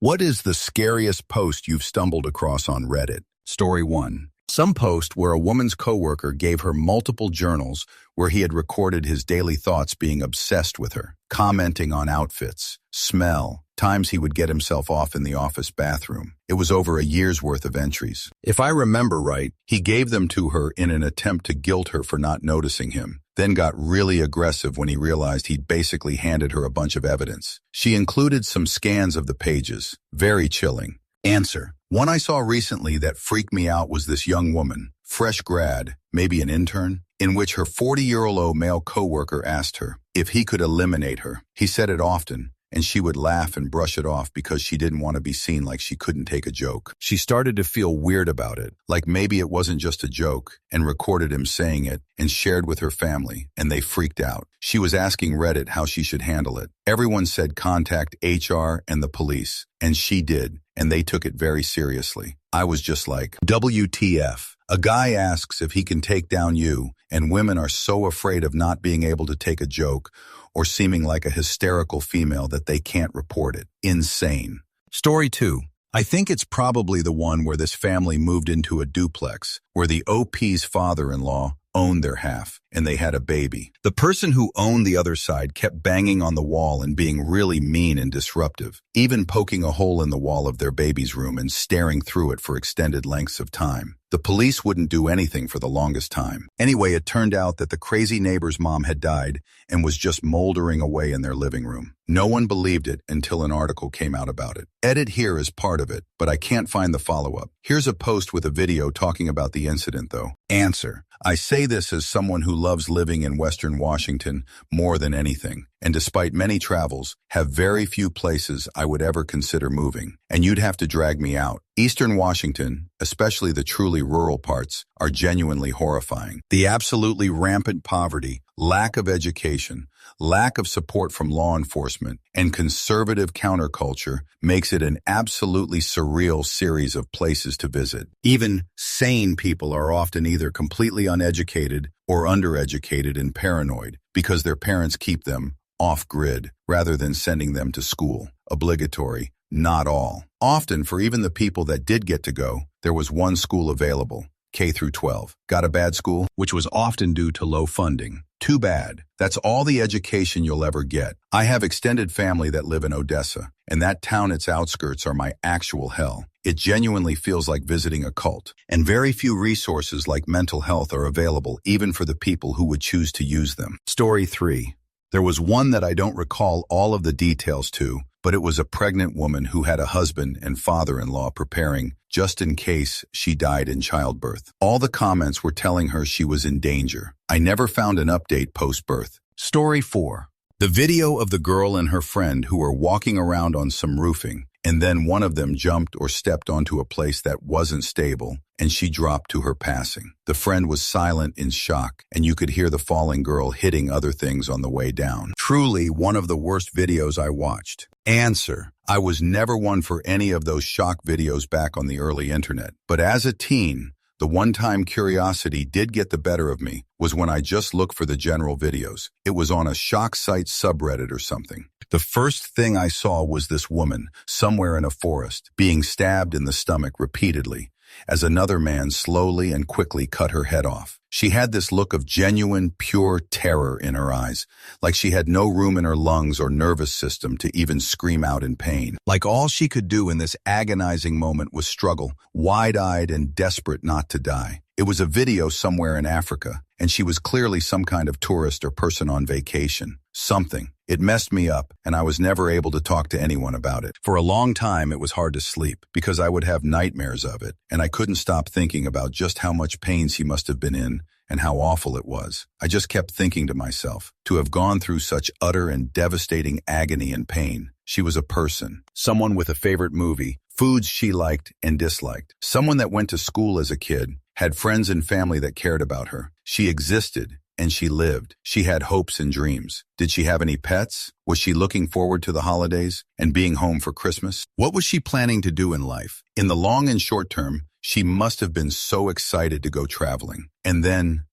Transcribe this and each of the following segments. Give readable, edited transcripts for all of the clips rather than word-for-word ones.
What is the scariest post you've stumbled across on Reddit? Story 1. Some post where a woman's coworker gave her multiple journals where he had recorded his daily thoughts being obsessed with her, commenting on outfits, smell, times he would get himself off in the office bathroom. It was over a year's worth of entries. If I remember right, he gave them to her in an attempt to guilt her for not noticing him, then got really aggressive when he realized he'd basically handed her a bunch of evidence. She included some scans of the pages. Very chilling. Answer. One I saw recently that freaked me out was this young woman, fresh grad, maybe an intern, in which her 40-year-old male coworker asked her if he could eliminate her. He said it often, and she would laugh and brush it off because she didn't want to be seen like she couldn't take a joke. She started to feel weird about it, like maybe it wasn't just a joke, and recorded him saying it and shared with her family, and they freaked out. She was asking Reddit how she should handle it. Everyone said contact HR and the police, and she did, and they took it very seriously. I was just like, WTF. A guy asks if he can take down you, and women are so afraid of not being able to take a joke or seeming like a hysterical female that they can't report it. Insane. Story 2. I think it's probably the one where this family moved into a duplex, where the OP's father-in-law owned their half, and they had a baby. The person who owned the other side kept banging on the wall and being really mean and disruptive, even poking a hole in the wall of their baby's room and staring through it for extended lengths of time. The police wouldn't do anything for the longest time. Anyway, it turned out that the crazy neighbor's mom had died and was just moldering away in their living room. No one believed it until an article came out about it. Edit here is part of it, but I can't find the follow-up. Here's a post with a video talking about the incident, though. Answer. I say this as someone who loves living in Western Washington more than anything, and despite many travels, have very few places I would ever consider moving, and you'd have to drag me out. Eastern Washington, especially the truly rural parts, are genuinely horrifying. The absolutely rampant poverty, lack of education, lack of support from law enforcement, and conservative counterculture makes it an absolutely surreal series of places to visit. Even sane people are often either completely uneducated or undereducated and paranoid because their parents keep them off-grid rather than sending them to school. Obligatory, not all. Often, for even the people that did get to go, there was one school available, K through 12. Got a bad school? Which was often due to low funding. Too bad. That's all the education you'll ever get. I have extended family that live in Odessa, and that town its outskirts are my actual hell. It genuinely feels like visiting a cult, and very few resources like mental health are available even for the people who would choose to use them. Story 3. There was one that I don't recall all of the details to, but it was a pregnant woman who had a husband and father-in-law preparing just in case she died in childbirth. All the comments were telling her she was in danger. I never found an update post-birth. Story 4. The video of the girl and her friend who were walking around on some roofing, and then one of them jumped or stepped onto a place that wasn't stable, and she dropped to her passing. The friend was silent in shock, and you could hear the falling girl hitting other things on the way down. Truly one of the worst videos I watched. Answer. I was never one for any of those shock videos back on the early internet, but as a teen, the one-time curiosity did get the better of me was when I just looked for the general videos. It was on a shock site subreddit or something. The first thing I saw was this woman, somewhere in a forest, being stabbed in the stomach repeatedly, as another man slowly and quickly cut her head off. She had this look of genuine, pure terror in her eyes, like she had no room in her lungs or nervous system to even scream out in pain. Like all she could do in this agonizing moment was struggle, wide-eyed and desperate not to die. It was a video somewhere in Africa, and she was clearly some kind of tourist or person on vacation. Something. It messed me up, and I was never able to talk to anyone about it. For a long time, it was hard to sleep, because I would have nightmares of it, and I couldn't stop thinking about just how much pain she must have been in, and how awful it was. I just kept thinking to myself, to have gone through such utter and devastating agony and pain. She was a person, someone with a favorite movie, foods she liked and disliked, someone that went to school as a kid, had friends and family that cared about her. She existed, and she lived. She had hopes and dreams. Did she have any pets? Was she looking forward to the holidays and being home for Christmas? What was she planning to do in life? In the long and short term, she must have been so excited to go traveling. And then,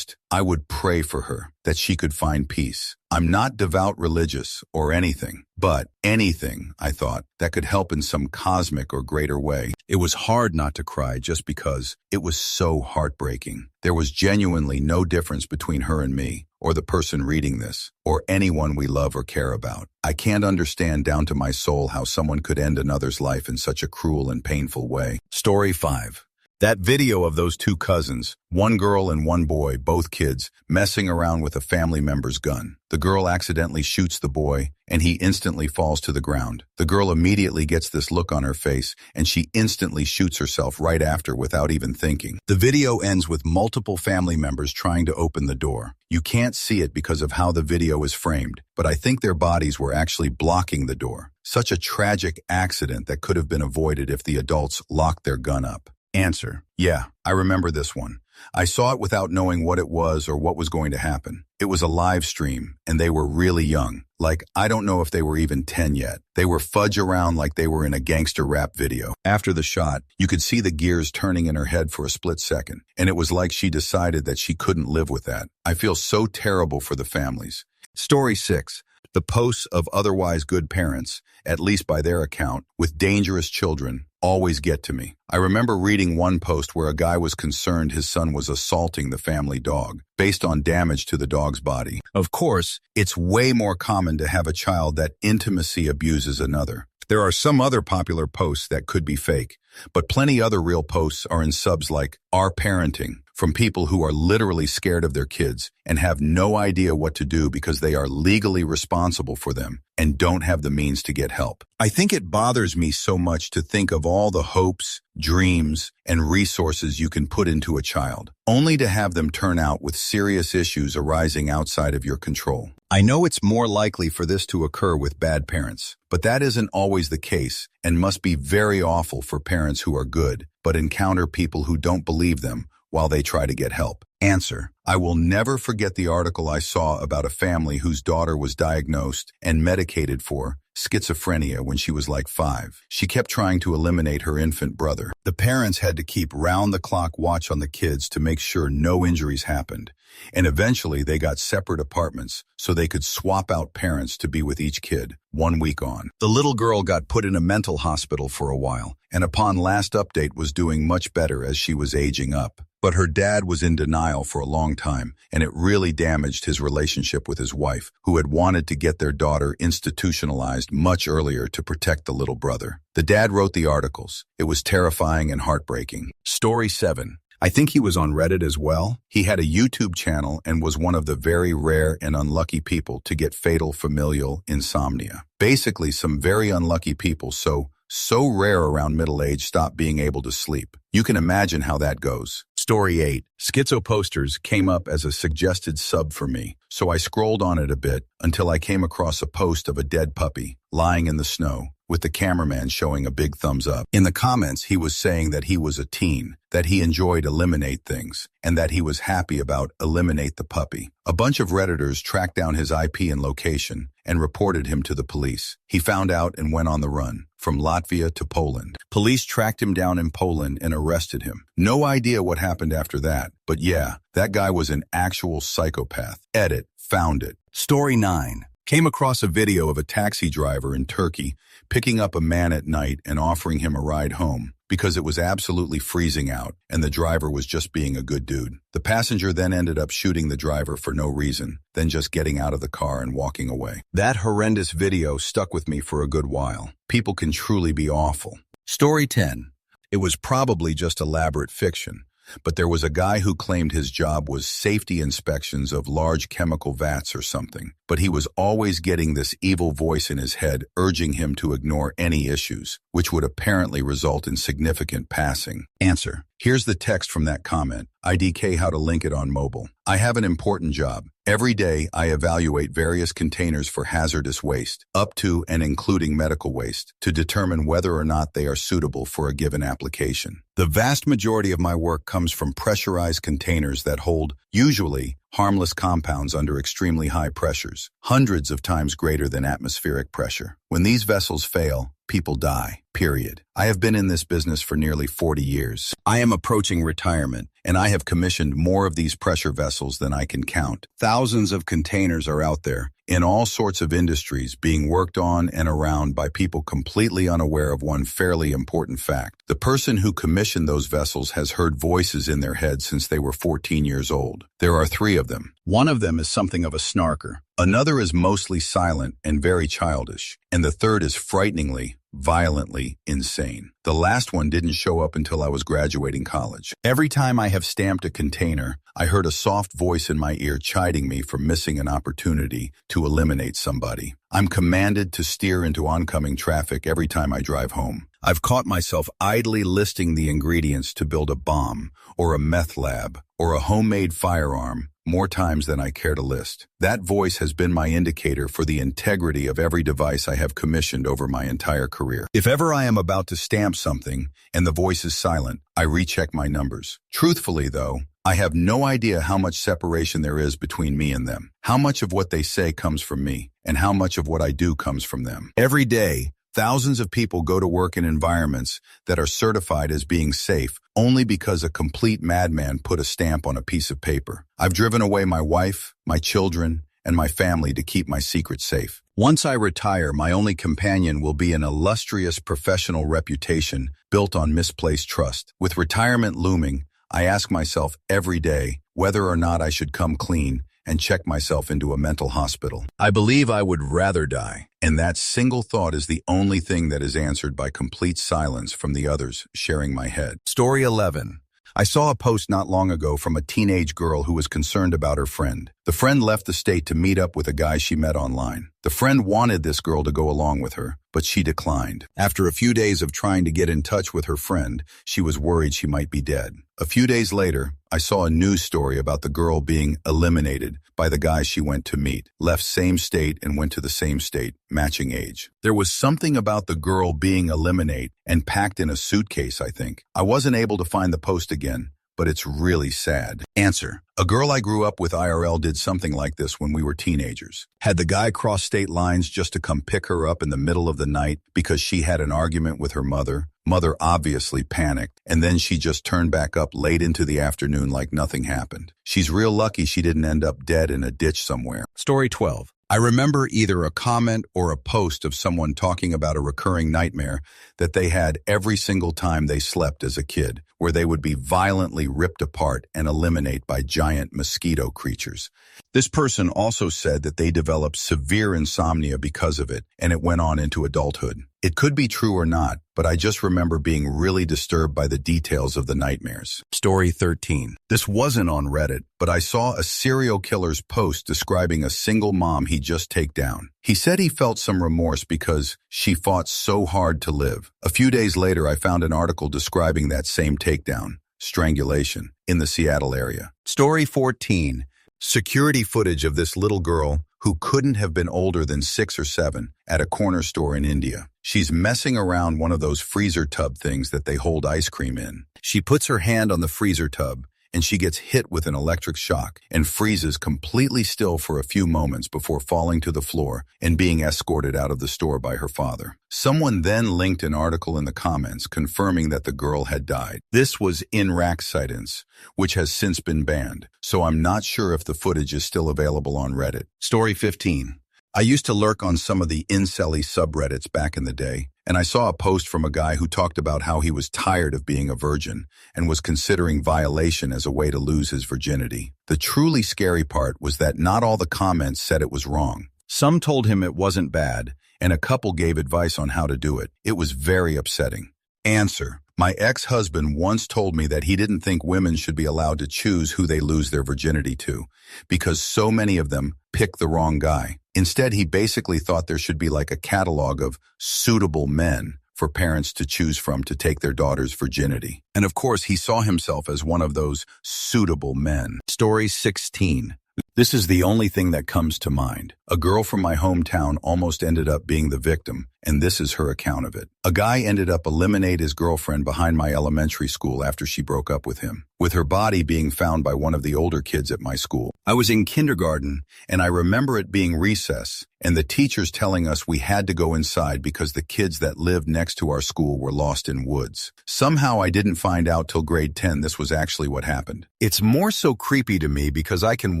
I would pray for her, that she could find peace. I'm not devout religious or anything, but anything, I thought, that could help in some cosmic or greater way. It was hard not to cry just because it was so heartbreaking. There was genuinely no difference between her and me, or the person reading this, or anyone we love or care about. I can't understand down to my soul how someone could end another's life in such a cruel and painful way. Story 5. That video of those two cousins, one girl and one boy, both kids, messing around with a family member's gun. The girl accidentally shoots the boy, and he instantly falls to the ground. The girl immediately gets this look on her face, and she instantly shoots herself right after without even thinking. The video ends with multiple family members trying to open the door. You can't see it because of how the video is framed, but I think their bodies were actually blocking the door. Such a tragic accident that could have been avoided if the adults locked their gun up. Answer: yeah, I remember this one. I saw it without knowing what it was or what was going to happen. It was a live stream, and they were really young. Like, I don't know if they were even 10 yet. They were fudge around like they were in a gangster rap video. After the shot, you could see the gears turning in her head for a split second, and it was like she decided that she couldn't live with that. I feel so terrible for the families. Story 6. The posts of otherwise good parents, at least by their account, with dangerous children, always get to me. I remember reading one post where a guy was concerned his son was assaulting the family dog, based on damage to the dog's body. Of course, it's way more common to have a child that intimacy abuses another. There are some other popular posts that could be fake, but plenty other real posts are in subs like "Our Parenting," from people who are literally scared of their kids and have no idea what to do because they are legally responsible for them and don't have the means to get help. I think it bothers me so much to think of all the hopes, dreams, and resources you can put into a child, only to have them turn out with serious issues arising outside of your control. I know it's more likely for this to occur with bad parents, but that isn't always the case and must be very awful for parents who are good, but encounter people who don't believe them while they try to get help. Answer: I will never forget the article I saw about a family whose daughter was diagnosed and medicated for schizophrenia when she was like 5. She kept trying to eliminate her infant brother. The parents had to keep round-the-clock watch on the kids to make sure no injuries happened, and eventually they got separate apartments so they could swap out parents to be with each kid, 1 week on. The little girl got put in a mental hospital for a while, and upon last update was doing much better as she was aging up. But her dad was in denial for a long time, and it really damaged his relationship with his wife, who had wanted to get their daughter institutionalized much earlier to protect the little brother. The dad wrote the articles. It was terrifying and heartbreaking. Story 7. I think he was on Reddit as well. He had a YouTube channel and was one of the very rare and unlucky people to get fatal familial insomnia. Basically, some very unlucky people so rare around middle age stop being able to sleep. You can imagine how that goes. Story 8. Schizo posters came up as a suggested sub for me, so I scrolled on it a bit until I came across a post of a dead puppy lying in the snow, with the cameraman showing a big thumbs up. In the comments, he was saying that he was a teen, that he enjoyed eliminate things, and that he was happy about eliminate the puppy. A bunch of Redditors tracked down his IP and location and reported him to the police. He found out and went on the run, from Latvia to Poland. Police tracked him down in Poland and arrested him. No idea what happened after that, but yeah, that guy was an actual psychopath. Edit, found it. Story 9. Came across a video of a taxi driver in Turkey picking up a man at night and offering him a ride home because it was absolutely freezing out and the driver was just being a good dude. The passenger then ended up shooting the driver for no reason, then just getting out of the car and walking away. That horrendous video stuck with me for a good while. People can truly be awful. Story 10. It was probably just elaborate fiction, but there was a guy who claimed his job was safety inspections of large chemical vats or something, but he was always getting this evil voice in his head urging him to ignore any issues, which would apparently result in significant passing. Answer. Here's the text from that comment. IDK how to link it on mobile. I have an important job. Every day, I evaluate various containers for hazardous waste, up to and including medical waste, to determine whether or not they are suitable for a given application. The vast majority of my work comes from pressurized containers that hold, usually, harmless compounds under extremely high pressures, hundreds of times greater than atmospheric pressure. When these vessels fail, people die, period. I have been in this business for nearly 40 years. I am approaching retirement, and I have commissioned more of these pressure vessels than I can count. Thousands of containers are out there, in all sorts of industries, being worked on and around by people completely unaware of one fairly important fact. The person who commissioned those vessels has heard voices in their head since they were 14 years old. There are 3 of them. One of them is something of a snarker. Another is mostly silent and very childish. And the third is frighteningly, violently insane. The last one didn't show up until I was graduating college. Every time I have stamped a container, I heard a soft voice in my ear chiding me for missing an opportunity to eliminate somebody. I'm commanded to steer into oncoming traffic every time I drive home. I've caught myself idly listing the ingredients to build a bomb, or a meth lab, or a homemade firearm, more times than I care to list. That voice has been my indicator for the integrity of every device I have commissioned over my entire career. If ever I am about to stamp something and the voice is silent, I recheck my numbers. Truthfully, though, I have no idea how much separation there is between me and them. How much of what they say comes from me, and how much of what I do comes from them. Every day, thousands of people go to work in environments that are certified as being safe only because a complete madman put a stamp on a piece of paper. I've driven away my wife, my children, and my family to keep my secret safe. Once I retire, my only companion will be an illustrious professional reputation built on misplaced trust. With retirement looming, I ask myself every day whether or not I should come clean and check myself into a mental hospital. I believe I would rather die, and that single thought is the only thing that is answered by complete silence from the others sharing my head. Story 11. I saw a post not long ago from a teenage girl who was concerned about her friend. The friend left the state to meet up with a guy she met online. The friend wanted this girl to go along with her, but she declined. After a few days of trying to get in touch with her friend, she was worried she might be dead. A few days later, I saw a news story about the girl being eliminated by the guy she went to meet. Left same state and went to the same state, matching age. There was something about the girl being eliminated and packed in a suitcase, I think. I wasn't able to find the post again, but it's really sad. Answer. A girl I grew up with IRL did something like this when we were teenagers. Had the guy cross state lines just to come pick her up in the middle of the night because she had an argument with her mother. Mother obviously panicked, and then she just turned back up late into the afternoon like nothing happened. She's real lucky she didn't end up dead in a ditch somewhere. Story 12. I remember either a comment or a post of someone talking about a recurring nightmare that they had every single time they slept as a kid, where they would be violently ripped apart and eliminated by giant mosquito creatures. This person also said that they developed severe insomnia because of it, and it went on into adulthood. It could be true or not, but I just remember being really disturbed by the details of the nightmares. Story 13. This wasn't on Reddit, but I saw a serial killer's post describing a single mom he just take down. He said he felt some remorse because she fought so hard to live. A few days later, I found an article describing that same takedown, strangulation, in the Seattle area. Story 14. Security footage of this little girl who couldn't have been older than 6 or 7 at a corner store in India. She's messing around one of those freezer tub things that they hold ice cream in. She puts her hand on the freezer tub and she gets hit with an electric shock and freezes completely still for a few moments before falling to the floor and being escorted out of the store by her father. Someone then linked an article in the comments confirming that the girl had died. This was in Racksidence, which has since been banned, so I'm not sure if the footage is still available on Reddit. Story 15. I used to lurk on some of the incel-y subreddits back in the day, and I saw a post from a guy who talked about how he was tired of being a virgin and was considering violation as a way to lose his virginity. The truly scary part was that not all the comments said it was wrong. Some told him it wasn't bad, and a couple gave advice on how to do it. It was very upsetting. Answer. My ex-husband once told me that he didn't think women should be allowed to choose who they lose their virginity to, because so many of them pick the wrong guy. Instead, he basically thought there should be like a catalog of suitable men for parents to choose from to take their daughter's virginity. And of course, he saw himself as one of those suitable men. Story 16. This is the only thing that comes to mind. A girl from my hometown almost ended up being the victim, and this is her account of it. A guy ended up eliminating his girlfriend behind my elementary school after she broke up with him, with her body being found by one of the older kids at my school. I was in kindergarten, and I remember it being recess, and the teachers telling us we had to go inside because the kids that lived next to our school were lost in woods. Somehow I didn't find out till grade 10 this was actually what happened. It's more so creepy to me because I can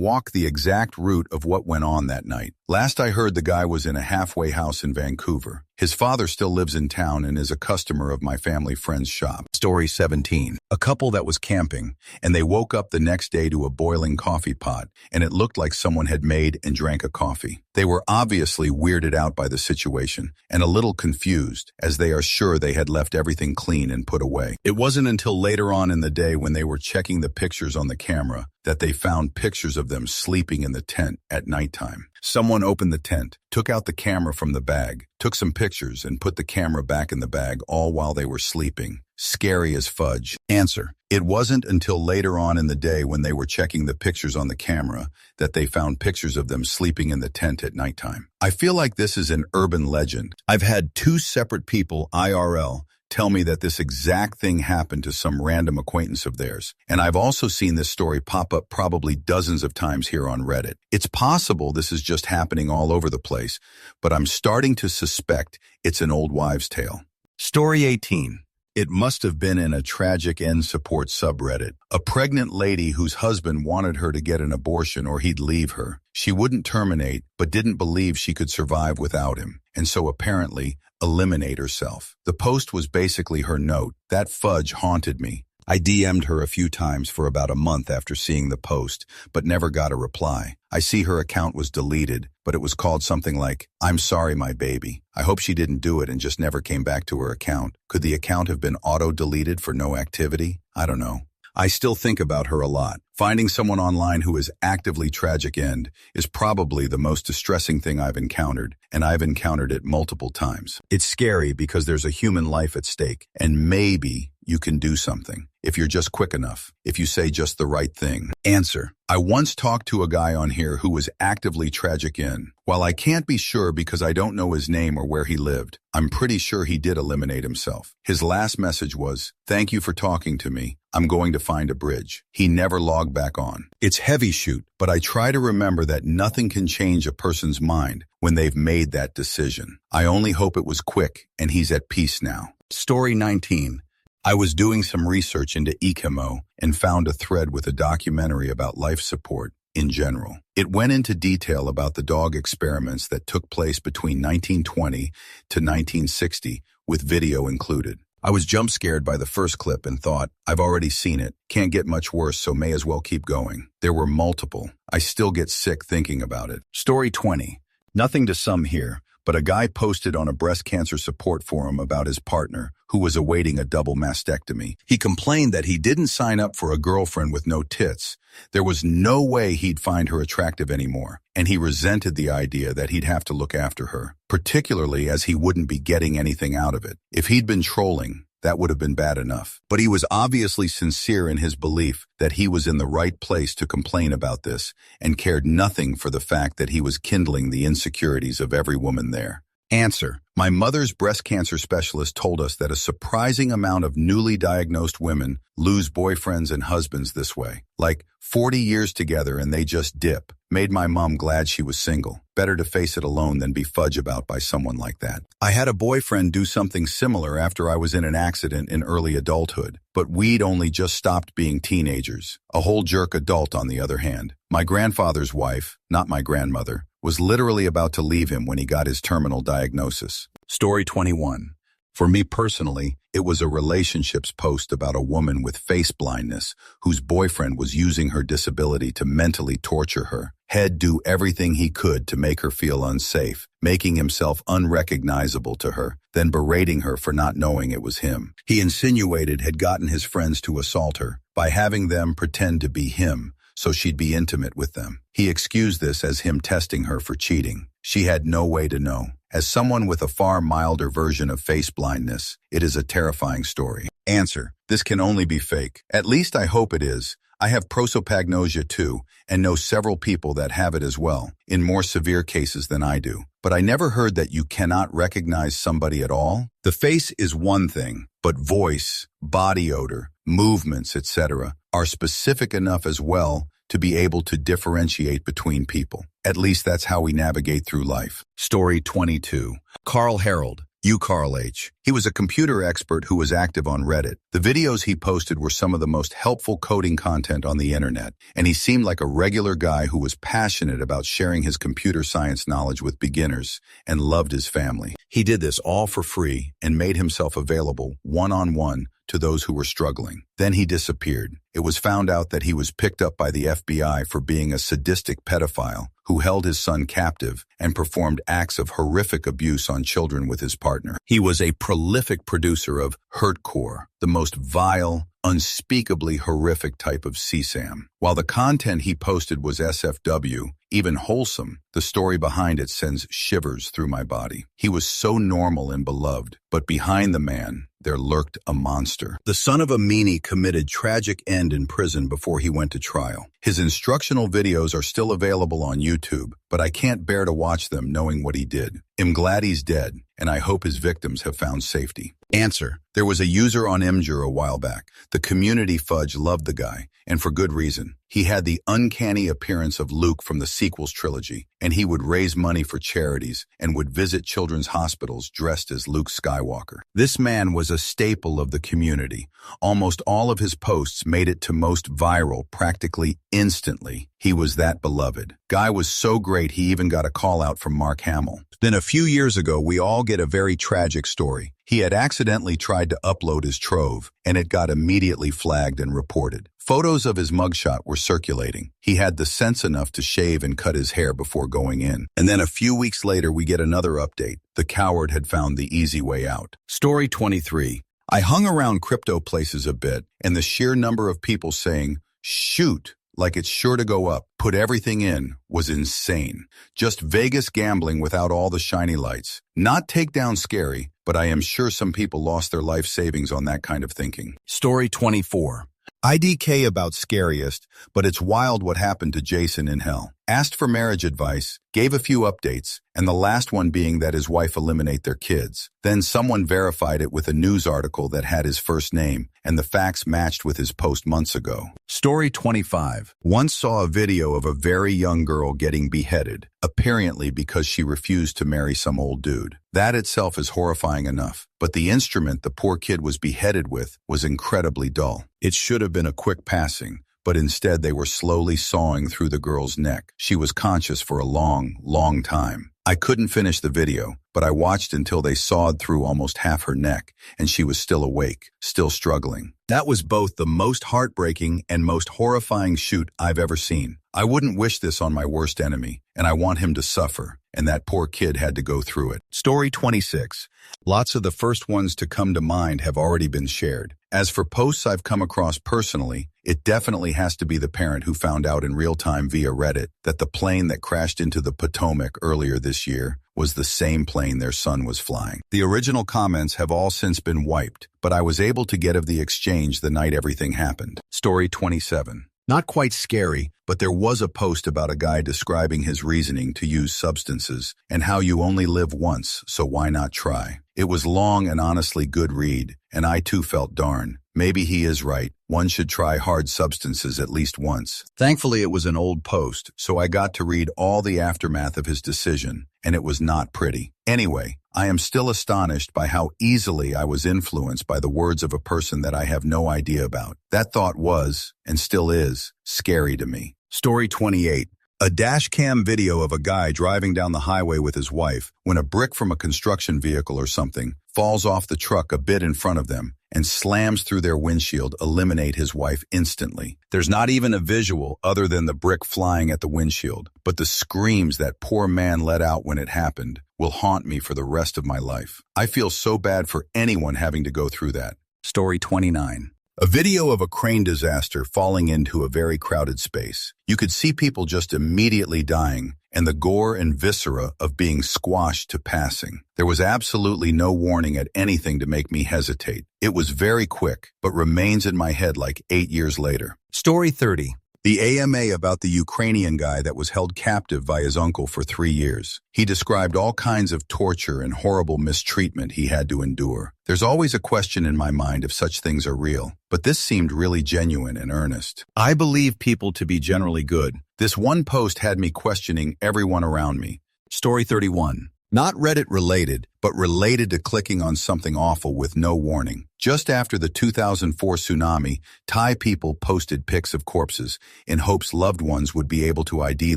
walk the exact route of what went on that night. Last I heard, the guy was in a halfway house in Vancouver. His father still lives in town and is a customer of my family friend's shop. Story 17. A couple that was camping, and they woke up the next day to a boiling coffee pot, and it looked like someone had made and drank a coffee. They were obviously weirded out by the situation and a little confused, as they are sure they had left everything clean and put away. It wasn't until later on in the day, when they were checking the pictures on the camera, that they found pictures of them sleeping in the tent at nighttime. Someone opened the tent, took out the camera from the bag, took some pictures, and put the camera back in the bag, all while they were sleeping. Scary as fudge. Answer. It wasn't until later on in the day, when they were checking the pictures on the camera, that they found pictures of them sleeping in the tent at nighttime. I feel like this is an urban legend. I've had 2 separate people, IRL, tell me that this exact thing happened to some random acquaintance of theirs. And I've also seen this story pop up probably dozens of times here on Reddit. It's possible this is just happening all over the place, but I'm starting to suspect it's an old wives' tale. Story 18. It must have been in a tragic end support subreddit. A pregnant lady whose husband wanted her to get an abortion or he'd leave her. She wouldn't terminate, but didn't believe she could survive without him, and so apparently eliminate herself. The post was basically her note. That fudge haunted me. I DM'd her a few times for about a month after seeing the post, but never got a reply. I see her account was deleted, but it was called something like, "I'm sorry, my baby." I hope she didn't do it and just never came back to her account. Could the account have been auto-deleted for no activity? I don't know. I still think about her a lot. Finding someone online who is actively tragic end is probably the most distressing thing I've encountered, and I've encountered it multiple times. It's scary because there's a human life at stake, and maybe you can do something if you're just quick enough, if you say just the right thing. Answer. I once talked to a guy on here who was actively tragic in. While I can't be sure because I don't know his name or where he lived, I'm pretty sure he did eliminate himself. His last message was, "Thank you for talking to me. I'm going to find a bridge." He never logged back on. It's heavy shoot, but I try to remember that nothing can change a person's mind when they've made that decision. I only hope it was quick and he's at peace now. Story 19. I was doing some research into ECMO and found a thread with a documentary about life support in general. It went into detail about the dog experiments that took place between 1920 to 1960, with video included. I was jump scared by the first clip and thought, I've already seen it, can't get much worse, so may as well keep going. There were multiple. I still get sick thinking about it. Story 20. Nothing to sum here, but a guy posted on a breast cancer support forum about his partner, who was awaiting a double mastectomy. He complained that he didn't sign up for a girlfriend with no tits. There was no way he'd find her attractive anymore, and he resented the idea that he'd have to look after her, particularly as he wouldn't be getting anything out of it. If he'd been trolling, that would have been bad enough. But he was obviously sincere in his belief that he was in the right place to complain about this, and cared nothing for the fact that he was kindling the insecurities of every woman there. Answer. My mother's breast cancer specialist told us that a surprising amount of newly diagnosed women lose boyfriends and husbands this way. Like 40 years together and they just dip. Made my mom glad she was single. Better to face it alone than be fudged about by someone like that. I had a boyfriend do something similar after I was in an accident in early adulthood, but we'd only just stopped being teenagers. A whole jerk adult, on the other hand. My grandfather's wife, not my grandmother, was literally about to leave him when he got his terminal diagnosis. Story 21. For me personally, it was a relationships post about a woman with face blindness whose boyfriend was using her disability to mentally torture her. He'd do everything he could to make her feel unsafe, making himself unrecognizable to her, then berating her for not knowing it was him. He insinuated had gotten his friends to assault her by having them pretend to be him, so she'd be intimate with them. He excused this as him testing her for cheating. She had no way to know. As someone with a far milder version of face blindness, it is a terrifying story. Answer. This can only be fake. At least I hope it is. I have prosopagnosia too, and know several people that have it as well, in more severe cases than I do. But I never heard that you cannot recognize somebody at all. The face is one thing, but voice, body odor, movements, etc. are specific enough as well to be able to differentiate between people. At least that's how we navigate through life. Story 22. Carl Harold. Carl H. He was a computer expert who was active on Reddit. The videos he posted were some of the most helpful coding content on the internet, and he seemed like a regular guy who was passionate about sharing his computer science knowledge with beginners and loved his family. He did this all for free and made himself available one-on-one to those who were struggling. Then he disappeared. It was found out that he was picked up by the FBI for being a sadistic pedophile who held his son captive and performed acts of horrific abuse on children with his partner. He was a prolific producer of hurtcore, the most vile, unspeakably horrific type of CSAM. While the content he posted was SFW, even wholesome, the story behind it sends shivers through my body. He was so normal and beloved, but behind the man, there lurked a monster. The son of a meanie committed tragic end in prison before he went to trial. His instructional videos are still available on YouTube, but I can't bear to watch them knowing what he did. I'm glad he's dead, and I hope his victims have found safety. Answer. There was a user on Imgur a while back. The community fudge loved the guy, and for good reason. He had the uncanny appearance of Luke from the sequels trilogy, and he would raise money for charities and would visit children's hospitals dressed as Luke Skywalker. This man was a staple of the community. Almost all of his posts made it to most viral practically instantly. He was that beloved. Guy was so great he even got a call out from Mark Hamill. Then a few years ago, we all get a very tragic story. He had accidentally tried to upload his trove, and it got immediately flagged and reported. Photos of his mugshot were circulating. He had the sense enough to shave and cut his hair before going in. And then a few weeks later, we get another update. The coward had found the easy way out. Story 23. I hung around crypto places a bit, and the sheer number of people saying, shoot, like it's sure to go up, put everything in, was insane. Just Vegas gambling without all the shiny lights. Not take down scary, but I am sure some people lost their life savings on that kind of thinking. Story 24. IDK about Scariest, but it's wild what happened to Jason in hell. Asked for marriage advice, gave a few updates, and the last one being that his wife eliminate their kids. Then someone verified it with a news article that had his first name, and the facts matched with his post months ago. Story 25. Once saw a video of a very young girl getting beheaded, apparently because she refused to marry some old dude. That itself is horrifying enough, but the instrument the poor kid was beheaded with was incredibly dull. It should have been a quick passing, but instead they were slowly sawing through the girl's neck. She was conscious for a long, long time. I couldn't finish the video, but I watched until they sawed through almost half her neck, and she was still awake, still struggling. That was both the most heartbreaking and most horrifying shoot I've ever seen. I wouldn't wish this on my worst enemy, and I want him to suffer, and that poor kid had to go through it. Story 26. Lots of the first ones to come to mind have already been shared. As for posts I've come across personally, it definitely has to be the parent who found out in real time via Reddit that the plane that crashed into the Potomac earlier this year was the same plane their son was flying. The original comments have all since been wiped, but I was able to get of the exchange the night everything happened. Story 27. Not quite scary, but there was a post about a guy describing his reasoning to use substances and how you only live once, so why not try? It was long and honestly good read, and I too felt darn. Maybe he is right. One should try hard substances at least once. Thankfully, it was an old post, so I got to read all the aftermath of his decision, and it was not pretty. Anyway, I am still astonished by how easily I was influenced by the words of a person that I have no idea about. That thought was, and still is, scary to me. Story 28. A dashcam video of a guy driving down the highway with his wife when a brick from a construction vehicle or something falls off the truck a bit in front of them and slams through their windshield, eliminate his wife instantly. There's not even a visual other than the brick flying at the windshield, but the screams that poor man let out when it happened will haunt me for the rest of my life. I feel so bad for anyone having to go through that. Story 29. A video of a crane disaster falling into a very crowded space. You could see people just immediately dying and the gore and viscera of being squashed to passing. There was absolutely no warning at anything to make me hesitate. It was very quick, but remains in my head like 8 years later. Story 30. The AMA about the Ukrainian guy that was held captive by his uncle for 3 years. He described all kinds of torture and horrible mistreatment he had to endure. There's always a question in my mind if such things are real, but this seemed really genuine and earnest. I believe people to be generally good. This one post had me questioning everyone around me. Story 31. Not Reddit related, but related to clicking on something awful with no warning. Just after the 2004 tsunami, Thai people posted pics of corpses in hopes loved ones would be able to ID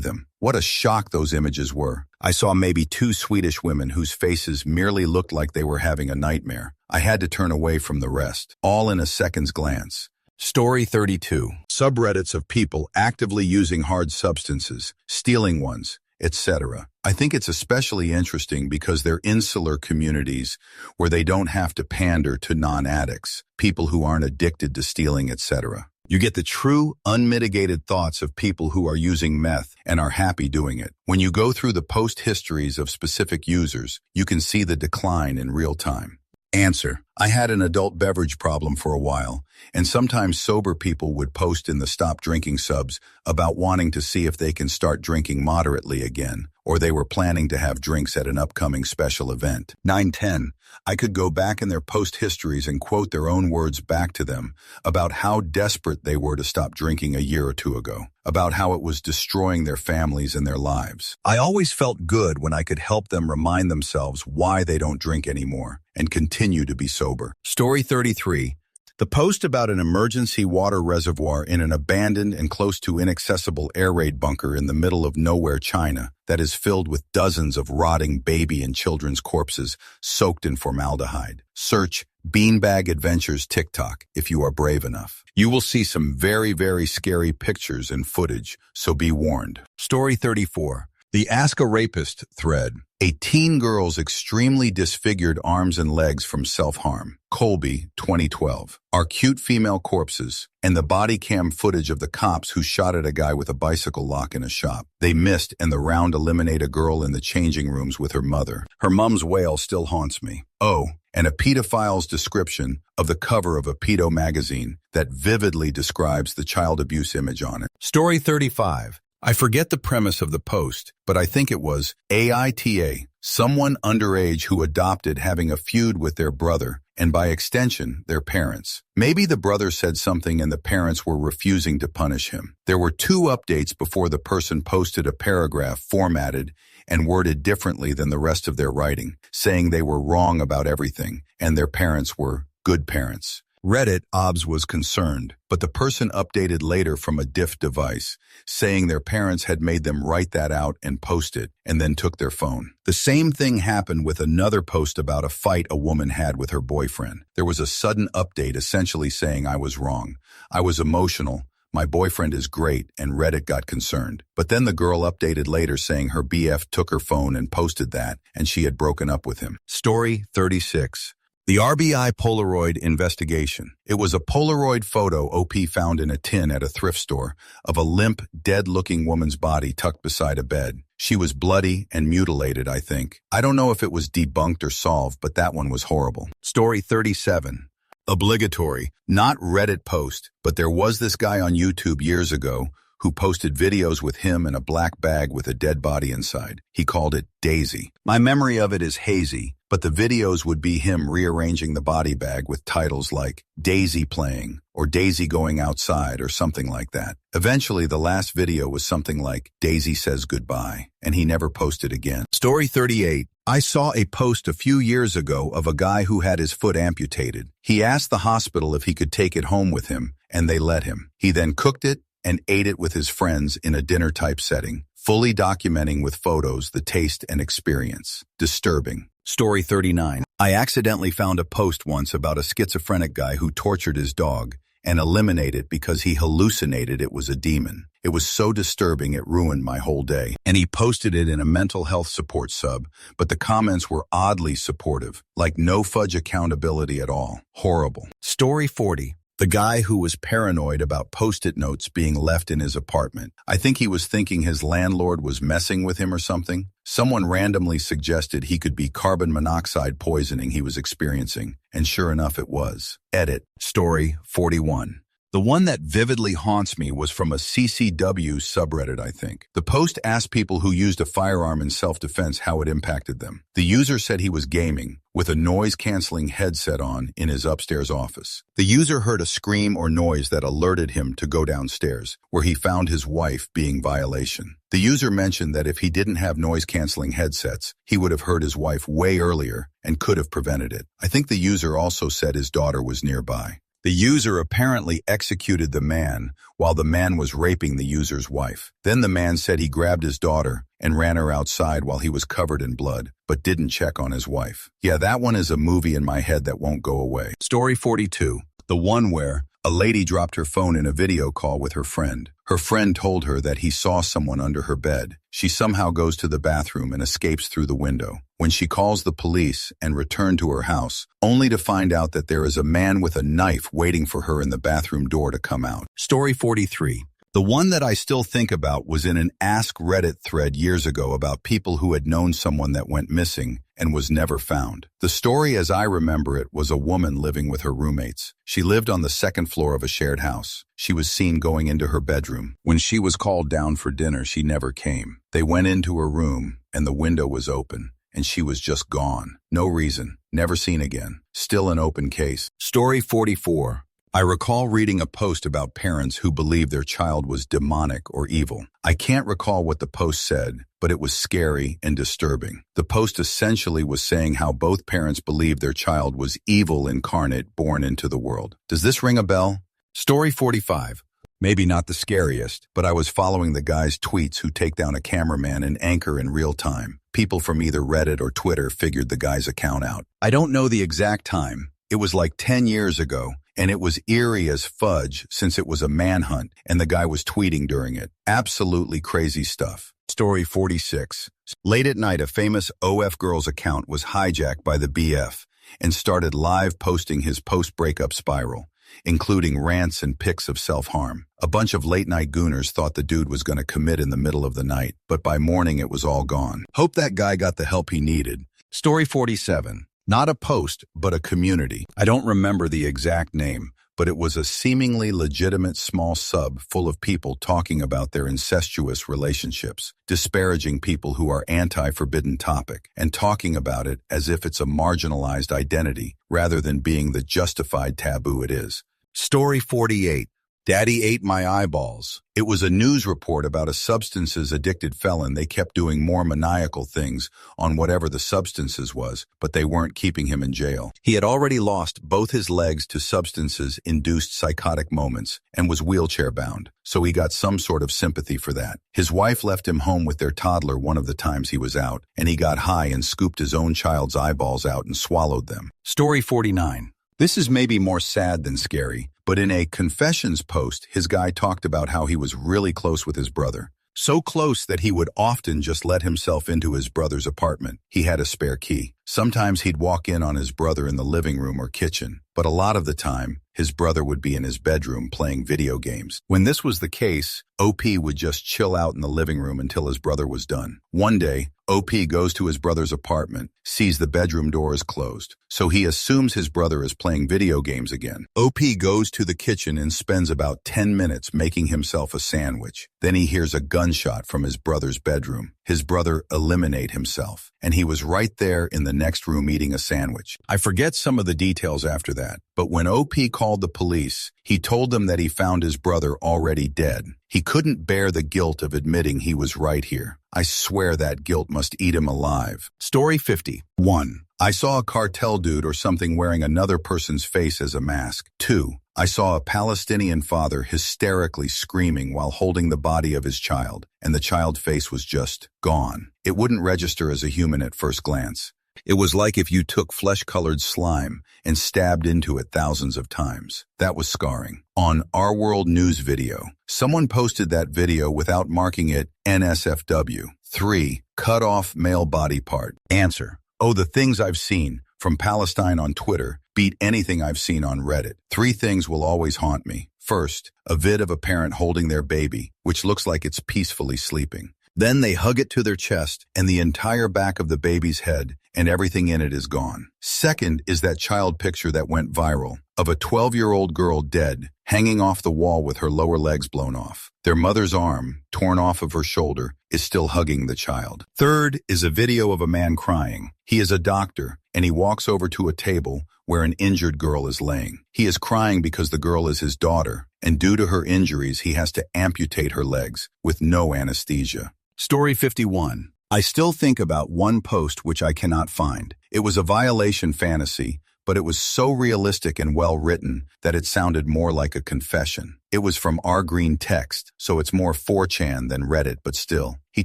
them. What a shock those images were. I saw maybe 2 Swedish women whose faces merely looked like they were having a nightmare. I had to turn away from the rest, all in a second's glance. Story 32. Subreddits of people actively using hard substances, stealing ones, etc. I think it's especially interesting because they're insular communities where they don't have to pander to non-addicts, people who aren't addicted to stealing, etc. You get the true, unmitigated thoughts of people who are using meth and are happy doing it. When you go through the post histories of specific users, you can see the decline in real time. Answer. I had an adult beverage problem for a while, and sometimes sober people would post in the stop drinking subs about wanting to see if they can start drinking moderately again, or they were planning to have drinks at an upcoming special event. 9/10. I could go back in their post histories and quote their own words back to them about how desperate they were to stop drinking a year or 2 ago, about how it was destroying their families and their lives. I always felt good when I could help them remind themselves why they don't drink anymore and continue to be sober. Story 33. The post about an emergency water reservoir in an abandoned and close to inaccessible air raid bunker in the middle of nowhere, China, that is filled with dozens of rotting baby and children's corpses soaked in formaldehyde. Search Beanbag Adventures TikTok if you are brave enough. You will see some very, very scary pictures and footage, so be warned. Story 34. The Ask a Rapist thread. A teen girl's extremely disfigured arms and legs from self-harm. Colby, 2012. Our cute female corpses, and the body cam footage of the cops who shot at a guy with a bicycle lock in a shop. They missed, and the round eliminate a girl in the changing rooms with her mother. Her mom's wail still haunts me. Oh, and a pedophile's description of the cover of a pedo magazine that vividly describes the child abuse image on it. Story 35. I forget the premise of the post, but I think it was AITA, someone underage who adopted having a feud with their brother, and by extension, their parents. Maybe the brother said something and the parents were refusing to punish him. There were 2 updates before the person posted a paragraph formatted and worded differently than the rest of their writing, saying they were wrong about everything and their parents were good parents. Reddit OBS was concerned, but the person updated later from a diff device, saying their parents had made them write that out and post it, and then took their phone. The same thing happened with another post about a fight a woman had with her boyfriend. There was a sudden update essentially saying I was wrong. I was emotional. My boyfriend is great, and Reddit got concerned. But then the girl updated later saying her BF took her phone and posted that, and she had broken up with him. Story 36. The RBI Polaroid investigation. It was a Polaroid photo OP found in a tin at a thrift store of a limp, dead-looking woman's body tucked beside a bed. She was bloody and mutilated, I think. I don't know if it was debunked or solved, but that one was horrible. Story 37. Obligatory, not Reddit post, but there was this guy on YouTube years ago who posted videos with him in a black bag with a dead body inside. He called it Daisy. My memory of it is hazy, but the videos would be him rearranging the body bag with titles like Daisy Playing or Daisy Going Outside or something like that. Eventually, the last video was something like Daisy Says Goodbye, and he never posted again. Story 38. I saw a post a few years ago of a guy who had his foot amputated. He asked the hospital if he could take it home with him, and they let him. He then cooked it and ate it with his friends in a dinner-type setting, fully documenting with photos the taste and experience. Disturbing. Story 39. I accidentally found a post once about a schizophrenic guy who tortured his dog and eliminated it because he hallucinated it was a demon. It was so disturbing it ruined my whole day. And he posted it in a mental health support sub, but the comments were oddly supportive, like no fudge accountability at all. Horrible. Story 40. The guy who was paranoid about post-it notes being left in his apartment. I think he was thinking his landlord was messing with him or something. Someone randomly suggested he could be carbon monoxide poisoning he was experiencing, and sure enough it was. Edit. Story 41. The one that vividly haunts me was from a CCW subreddit, I think. The post asked people who used a firearm in self-defense how it impacted them. The user said he was gaming, with a noise-canceling headset on in his upstairs office. The user heard a scream or noise that alerted him to go downstairs, where he found his wife being in violation. The user mentioned that if he didn't have noise-canceling headsets, he would have heard his wife way earlier and could have prevented it. I think the user also said his daughter was nearby. The user apparently executed the man while the man was raping the user's wife. Then the man said he grabbed his daughter and ran her outside while he was covered in blood, but didn't check on his wife. Yeah, that one is a movie in my head that won't go away. Story 42. The one where a lady dropped her phone in a video call with her friend. Her friend told her that he saw someone under her bed. She somehow goes to the bathroom and escapes through the window. When she calls the police and returned to her house, only to find out that there is a man with a knife waiting for her in the bathroom door to come out. Story 43. The one that I still think about was in an Ask Reddit thread years ago about people who had known someone that went missing and was never found. The story as I remember it was a woman living with her roommates. She lived on the second floor of a shared house. She was seen going into her bedroom. When she was called down for dinner, she never came. They went into her room and the window was open, and she was just gone. No reason. Never seen again. Still an open case. Story 44. I recall reading a post about parents who believed their child was demonic or evil. I can't recall what the post said, but it was scary and disturbing. The post essentially was saying how both parents believed their child was evil incarnate born into the world. Does this ring a bell? Story 45. Maybe not the scariest, but I was following the guy's tweets who take down a cameraman and anchor in real time. People from either Reddit or Twitter figured the guy's account out. I don't know the exact time. It was like 10 years ago. And it was eerie as fudge since it was a manhunt and the guy was tweeting during it. Absolutely crazy stuff. Story 46. Late at night, a famous OF Girls account was hijacked by the BF and started live posting his post-breakup spiral, including rants and pics of self-harm. A bunch of late-night gooners thought the dude was going to commit in the middle of the night, but by morning it was all gone. Hope that guy got the help he needed. Story 47. Not a post, but a community. I don't remember the exact name, but it was a seemingly legitimate small sub full of people talking about their incestuous relationships, disparaging people who are anti-forbidden topic, and talking about it as if it's a marginalized identity rather than being the justified taboo it is. Story 48. Daddy ate my eyeballs. It was a news report about a substances-addicted felon. They kept doing more maniacal things on whatever the substances was, but they weren't keeping him in jail. He had already lost both his legs to substances-induced psychotic moments and was wheelchair-bound, so he got some sort of sympathy for that. His wife left him home with their toddler one of the times he was out, and he got high and scooped his own child's eyeballs out and swallowed them. Story 49. This is maybe more sad than scary, but in a confessions post, his guy talked about how he was really close with his brother. So close that he would often just let himself into his brother's apartment. He had a spare key. Sometimes he'd walk in on his brother in the living room or kitchen, but a lot of the time, his brother would be in his bedroom playing video games. When this was the case, OP would just chill out in the living room until his brother was done. One day, OP goes to his brother's apartment, sees the bedroom door is closed, so he assumes his brother is playing video games again. OP goes to the kitchen and spends about 10 minutes making himself a sandwich. Then he hears a gunshot from his brother's bedroom. His brother eliminate himself, and he was right there in the next room eating a sandwich. I forget some of the details after that, but when OP called the police, he told them that he found his brother already dead. He couldn't bear the guilt of admitting he was right here. I swear that guilt must eat him alive. Story 50. 1. I saw a cartel dude or something wearing another person's face as a mask. 2. I saw a Palestinian father hysterically screaming while holding the body of his child, and the child's face was just gone. It wouldn't register as a human at first glance. It was like if you took flesh-colored slime and stabbed into it thousands of times. That was scarring. On Our World News video, someone posted that video without marking it NSFW. 3. Cut off male body part. Answer. Oh, the things I've seen, from Palestine on Twitter beat anything I've seen on Reddit. 3 things will always haunt me. First, a vid of a parent holding their baby, which looks like it's peacefully sleeping. Then they hug it to their chest, and the entire back of the baby's head and everything in it is gone. Second is that child picture that went viral of a 12-year-old girl dead, hanging off the wall with her lower legs blown off. Their mother's arm, torn off of her shoulder, is still hugging the child. Third is a video of a man crying. He is a doctor, and he walks over to a table where an injured girl is laying. He is crying because the girl is his daughter, and due to her injuries, he has to amputate her legs with no anesthesia. Story 51. I still think about one post which I cannot find. It was a violation fantasy, but it was so realistic and well written that it sounded more like a confession. It was from R Green Text, so it's more 4chan than Reddit, but still. He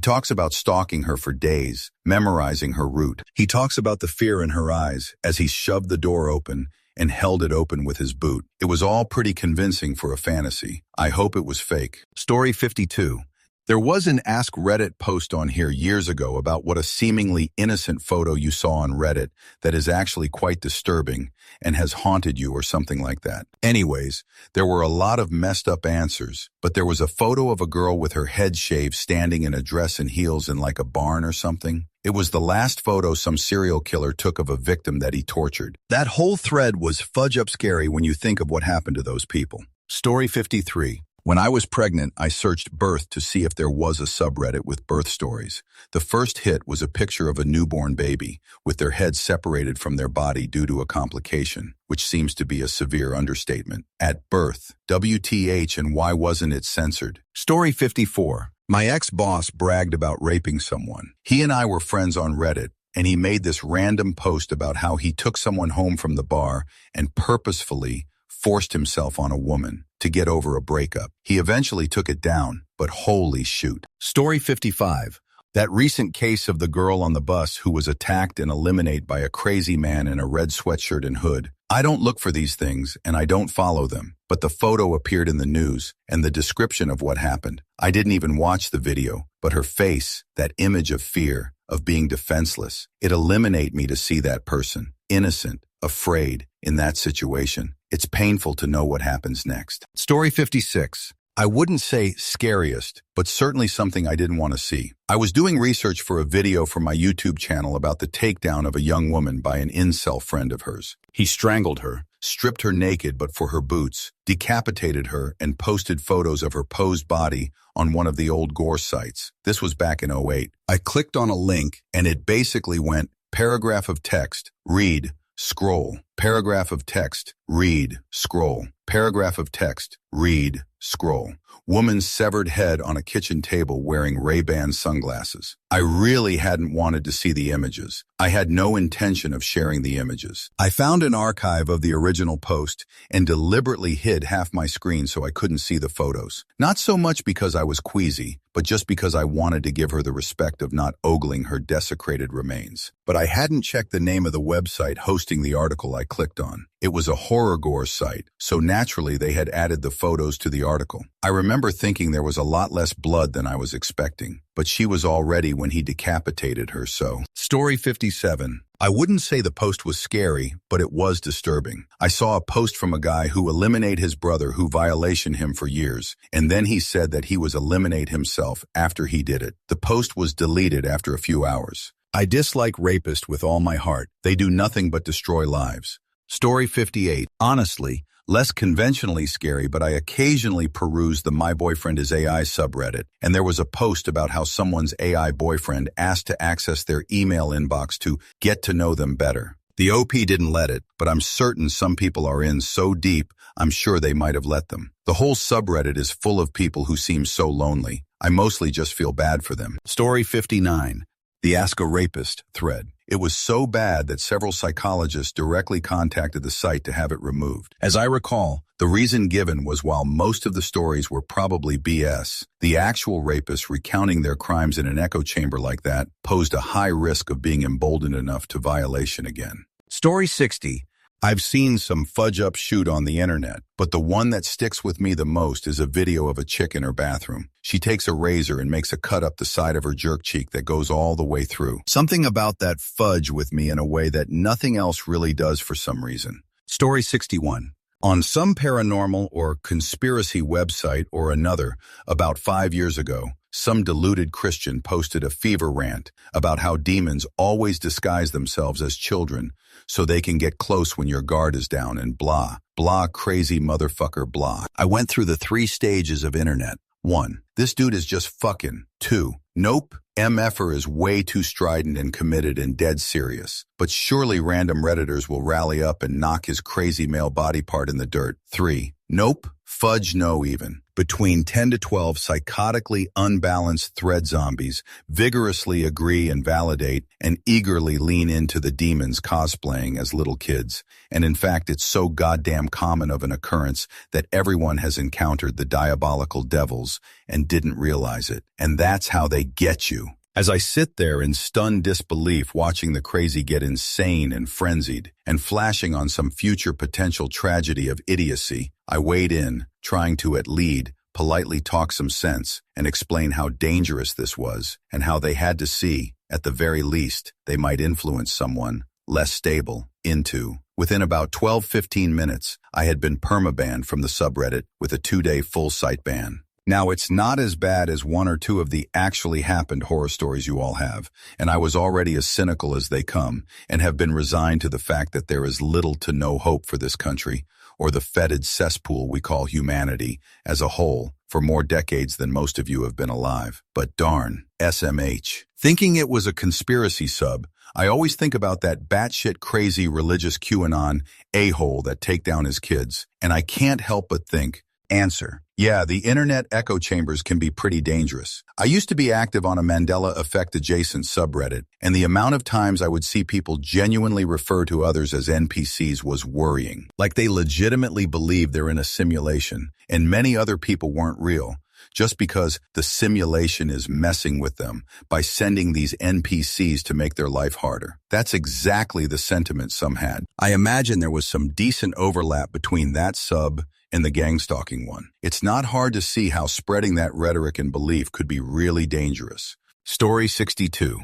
talks about stalking her for days, memorizing her route. He talks about the fear in her eyes as he shoved the door open and held it open with his boot. It was all pretty convincing for a fantasy. I hope it was fake. Story 52. There was an Ask Reddit post on here years ago about what a seemingly innocent photo you saw on Reddit that is actually quite disturbing and has haunted you or something like that. Anyways, there were a lot of messed up answers, but there was a photo of a girl with her head shaved standing in a dress and heels in like a barn or something. It was the last photo some serial killer took of a victim that he tortured. That whole thread was fudge up scary when you think of what happened to those people. Story 53. When I was pregnant, I searched birth to see if there was a subreddit with birth stories. The first hit was a picture of a newborn baby with their head separated from their body due to a complication, which seems to be a severe understatement. At birth, WTH, and why wasn't it censored? Story 54. My ex-boss bragged about raping someone. He and I were friends on Reddit, and he made this random post about how he took someone home from the bar and purposefully forced himself on a woman to get over a breakup. He eventually took it down, but holy shoot. Story 55. That recent case of the girl on the bus who was attacked and eliminated by a crazy man in a red sweatshirt and hood. I don't look for these things, and I don't follow them, but the photo appeared in the news and the description of what happened. I didn't even watch the video, but her face, that image of fear, of being defenseless, it eliminated me to see that person, innocent, afraid, in that situation. It's painful to know what happens next. Story 56. I wouldn't say scariest, but certainly something I didn't want to see. I was doing research for a video for my YouTube channel about the takedown of a young woman by an incel friend of hers. He strangled her, stripped her naked but for her boots, decapitated her, and posted photos of her posed body on one of the old gore sites. This was back in '08. I clicked on a link, and it basically went, paragraph of text, read, scroll, paragraph of text, read, scroll, paragraph of text, read, scroll. Woman's severed head on a kitchen table wearing Ray-Ban sunglasses. I really hadn't wanted to see the images. I had no intention of sharing the images. I found an archive of the original post and deliberately hid half my screen so I couldn't see the photos. Not so much because I was queasy, but just because I wanted to give her the respect of not ogling her desecrated remains. But I hadn't checked the name of the website hosting the article I clicked on. It was a horror gore site, so naturally they had added the photos to the article. I remember thinking there was a lot less blood than I was expecting, but she was all ready when he decapitated her, so. Story 57. I wouldn't say the post was scary, but it was disturbing. I saw a post from a guy who eliminated his brother who violated him for years, and then he said that he was eliminate himself after he did it. The post was deleted after a few hours. I dislike rapists with all my heart. They do nothing but destroy lives. Story 58. Honestly, less conventionally scary, but I occasionally peruse the My Boyfriend is AI subreddit, and there was a post about how someone's AI boyfriend asked to access their email inbox to get to know them better. The OP didn't let it, but I'm certain some people are in so deep, I'm sure they might have let them. The whole subreddit is full of people who seem so lonely. I mostly just feel bad for them. Story 59. The Ask a Rapist thread. It was so bad that several psychologists directly contacted the site to have it removed. As I recall, the reason given was while most of the stories were probably BS, the actual rapists recounting their crimes in an echo chamber like that posed a high risk of being emboldened enough to violation again. Story 60. I've seen some fudge-up shoot on the internet, but the one that sticks with me the most is a video of a chick in her bathroom. She takes a razor and makes a cut up the side of her jerk cheek that goes all the way through. Something about that fudge with me in a way that nothing else really does for some reason. Story 61. On some paranormal or conspiracy website or another, about 5 years ago, some deluded Christian posted a fever rant about how demons always disguise themselves as children so they can get close when your guard is down and blah, blah, crazy motherfucker blah. I went through the 3 stages of internet. 1. This dude is just fucking. 2. Nope. MFer is way too strident and committed and dead serious. But surely random Redditors will rally up and knock his crazy male body part in the dirt. 3. Nope. Fudge no even. Between 10 to 12 psychotically unbalanced thread zombies vigorously agree and validate and eagerly lean into the demons cosplaying as little kids. And in fact, it's so goddamn common of an occurrence that everyone has encountered the diabolical devils and didn't realize it. And that's how they get you. As I sit there in stunned disbelief watching the crazy get insane and frenzied and flashing on some future potential tragedy of idiocy, I wade in, trying to at least politely talk some sense and explain how dangerous this was and how they had to see, at the very least, they might influence someone less stable into. Within about 12-15 minutes, I had been permabanned from the subreddit with a 2-day full site ban. Now, it's not as bad as 1 or 2 of the actually happened horror stories you all have, and I was already as cynical as they come and have been resigned to the fact that there is little to no hope for this country or the fetid cesspool we call humanity as a whole for more decades than most of you have been alive. But darn, SMH. Thinking it was a conspiracy sub, I always think about that batshit crazy religious QAnon a-hole that take down his kids, and I can't help but think, answer. Yeah, the internet echo chambers can be pretty dangerous. I used to be active on a Mandela Effect adjacent subreddit, and the amount of times I would see people genuinely refer to others as NPCs was worrying. Like they legitimately believe they're in a simulation, and many other people weren't real, just because the simulation is messing with them by sending these NPCs to make their life harder. That's exactly the sentiment some had. I imagine there was some decent overlap between that sub and the gang-stalking one. It's not hard to see how spreading that rhetoric and belief could be really dangerous. Story 62.